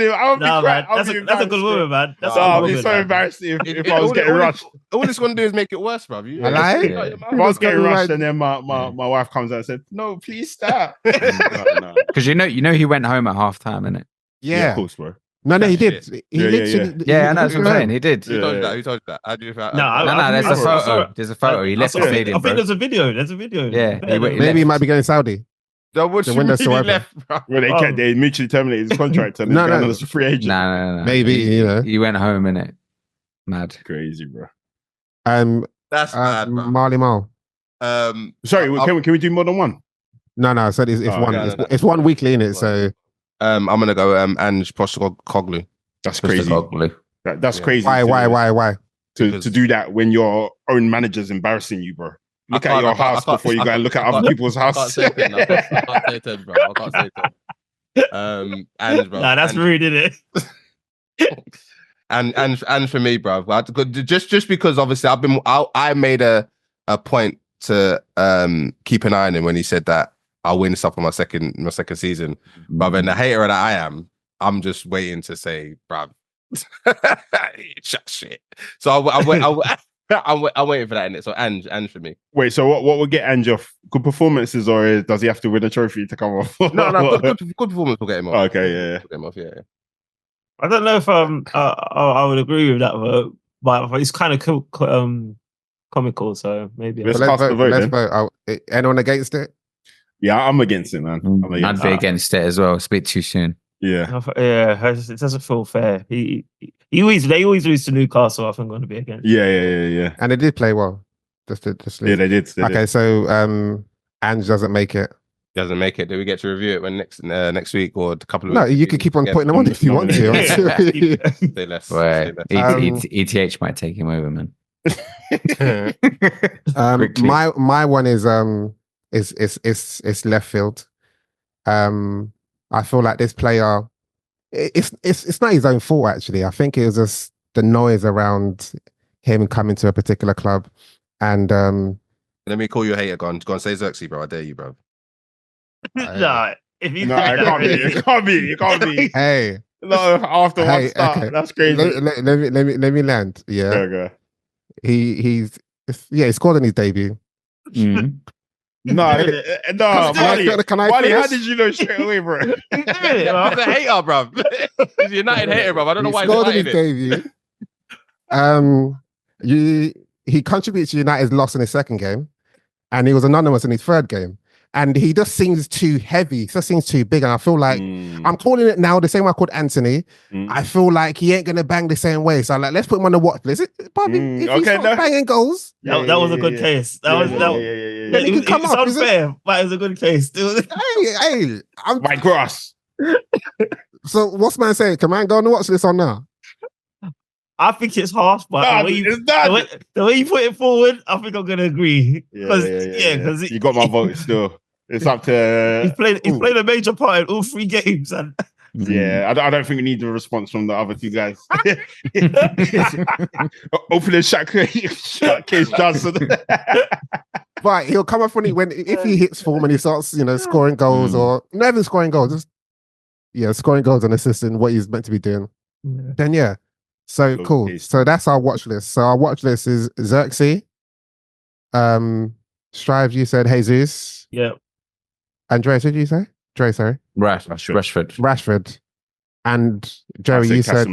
a good woman, man. I'll be so embarrassed if I was getting rushed. All it's going to do is make it worse, bro. If I was getting rushed, and then my wife comes out and said, "No, please stop." Because you know he went home at halftime, innit? Yeah, of course, bro. No, he That did. He literally. Yeah, I know what I'm saying. He did. Who told you that? Who told you that? How do you feel? No, there's a photo. There's a photo. He left the stadium, I think there's a video. There's a video. Yeah, Maybe he might be going Saudi. The window still left, bro. Well, they mutually terminated his contract and no, it's a free agent. No. Maybe, He went home, innit? Mad. Crazy, bro. That's mad, bro. Marley Marl. Sorry, can we do more than one? No, I said it's one. It's one weekly, innit? So I'm gonna go Ange Postecoglou. That's crazy. That's crazy. Why? To do that when your own manager's embarrassing you, bro. Look at your house before you go and look at other people's house. I can't say 10, bro. I can't say 10. And bro. Nah, that's rude, isn't it? and for me, bro. Just because obviously I made a point to keep an eye on him when he said that I'll win stuff on my second season. But then the hater that I am, I'm just waiting to say, bro, shit. So I'm waiting for that, innit? So Ange for me. Wait, so what will get Ange off? Good performances, or does he have to win a trophy to come off? No, good performance will get him off. Okay, yeah. Get him off, yeah. I don't know if I would agree with that vote, but it's kind of comical, so maybe. Let's vote. Anyone against it? Yeah, I'm against it, man. I'd be against it as well. It's a bit too soon. Yeah, it doesn't feel fair. They always lose to Newcastle. I think I'm going to be against. Yeah. And they did play well. Yeah, they did. Okay, so Ange doesn't make it. Doesn't make it. Do we get to review it when next week or a couple of weeks? No, you could keep on putting them on if you want to. Say less. Right. ETH might take him over, man. My one is left field. I feel like this player, it's not his own fault actually. I think it was just the noise around him coming to a particular club, and let me call you a hater. Go on, say Xerxes, bro. I dare you, bro. No, if you it can't be. Hey, no, after one start, okay. That's crazy. Let me land. Yeah, okay. He scored in his debut. Mm. No, Marley, how did you know straight away, bro? I'm a hater, bro. He's a United hater, bro. I don't know why he's scored in his debut. He contributed to United's loss in his second game, and he was anonymous in his third game. And he just seems too heavy. He just seems too big. And I feel like I'm calling it now the same way I called Anthony. I feel like he ain't gonna bang the same way. So let's put him on the watch list. If he's not banging goals, that was a good case. It sounds fair, but it was a good case. Hey, I'm my grass. So what's man saying? Can man go on the watch list on now? I think it's harsh, but the way you put it forward, I think I'm gonna agree. Because you got my vote still. It's up to he's played a major part in all 3 games, and I don't think we need a response from the other 2 guys. Hopefully, Shaq Case Johnson. But he'll come up if he hits form and he starts, scoring goals or not even scoring goals, scoring goals and assisting what he's meant to be doing. Then So cool. So that's our watch list. So our watch list is Xerxes. Strive, you said Jesus. Yeah. Andreas, what did you say? Dre, sorry. Rashford. And Jerry, you said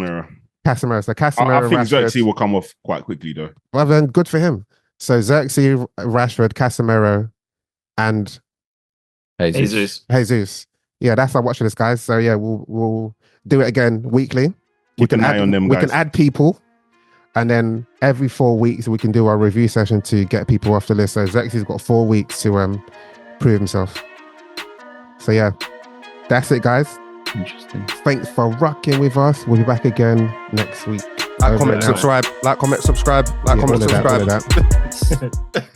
Casemiro. So Casemiro. I think Xerxes will come off quite quickly though. Well then, good for him. So Xerxes, Rashford, Casemiro, and Jesus. Yeah, that's our watch list, guys. So we'll do it again weekly. Keep an eye on them, we guys. can add people, and then every 4 weeks we can do our review session to get people off the list. So Xerxes got 4 weeks to prove himself. So that's it, guys. Interesting. Thanks for rocking with us. We'll be back again next week. Like, comment, subscribe. Like, comment, subscribe. Like, comment, subscribe. All of that.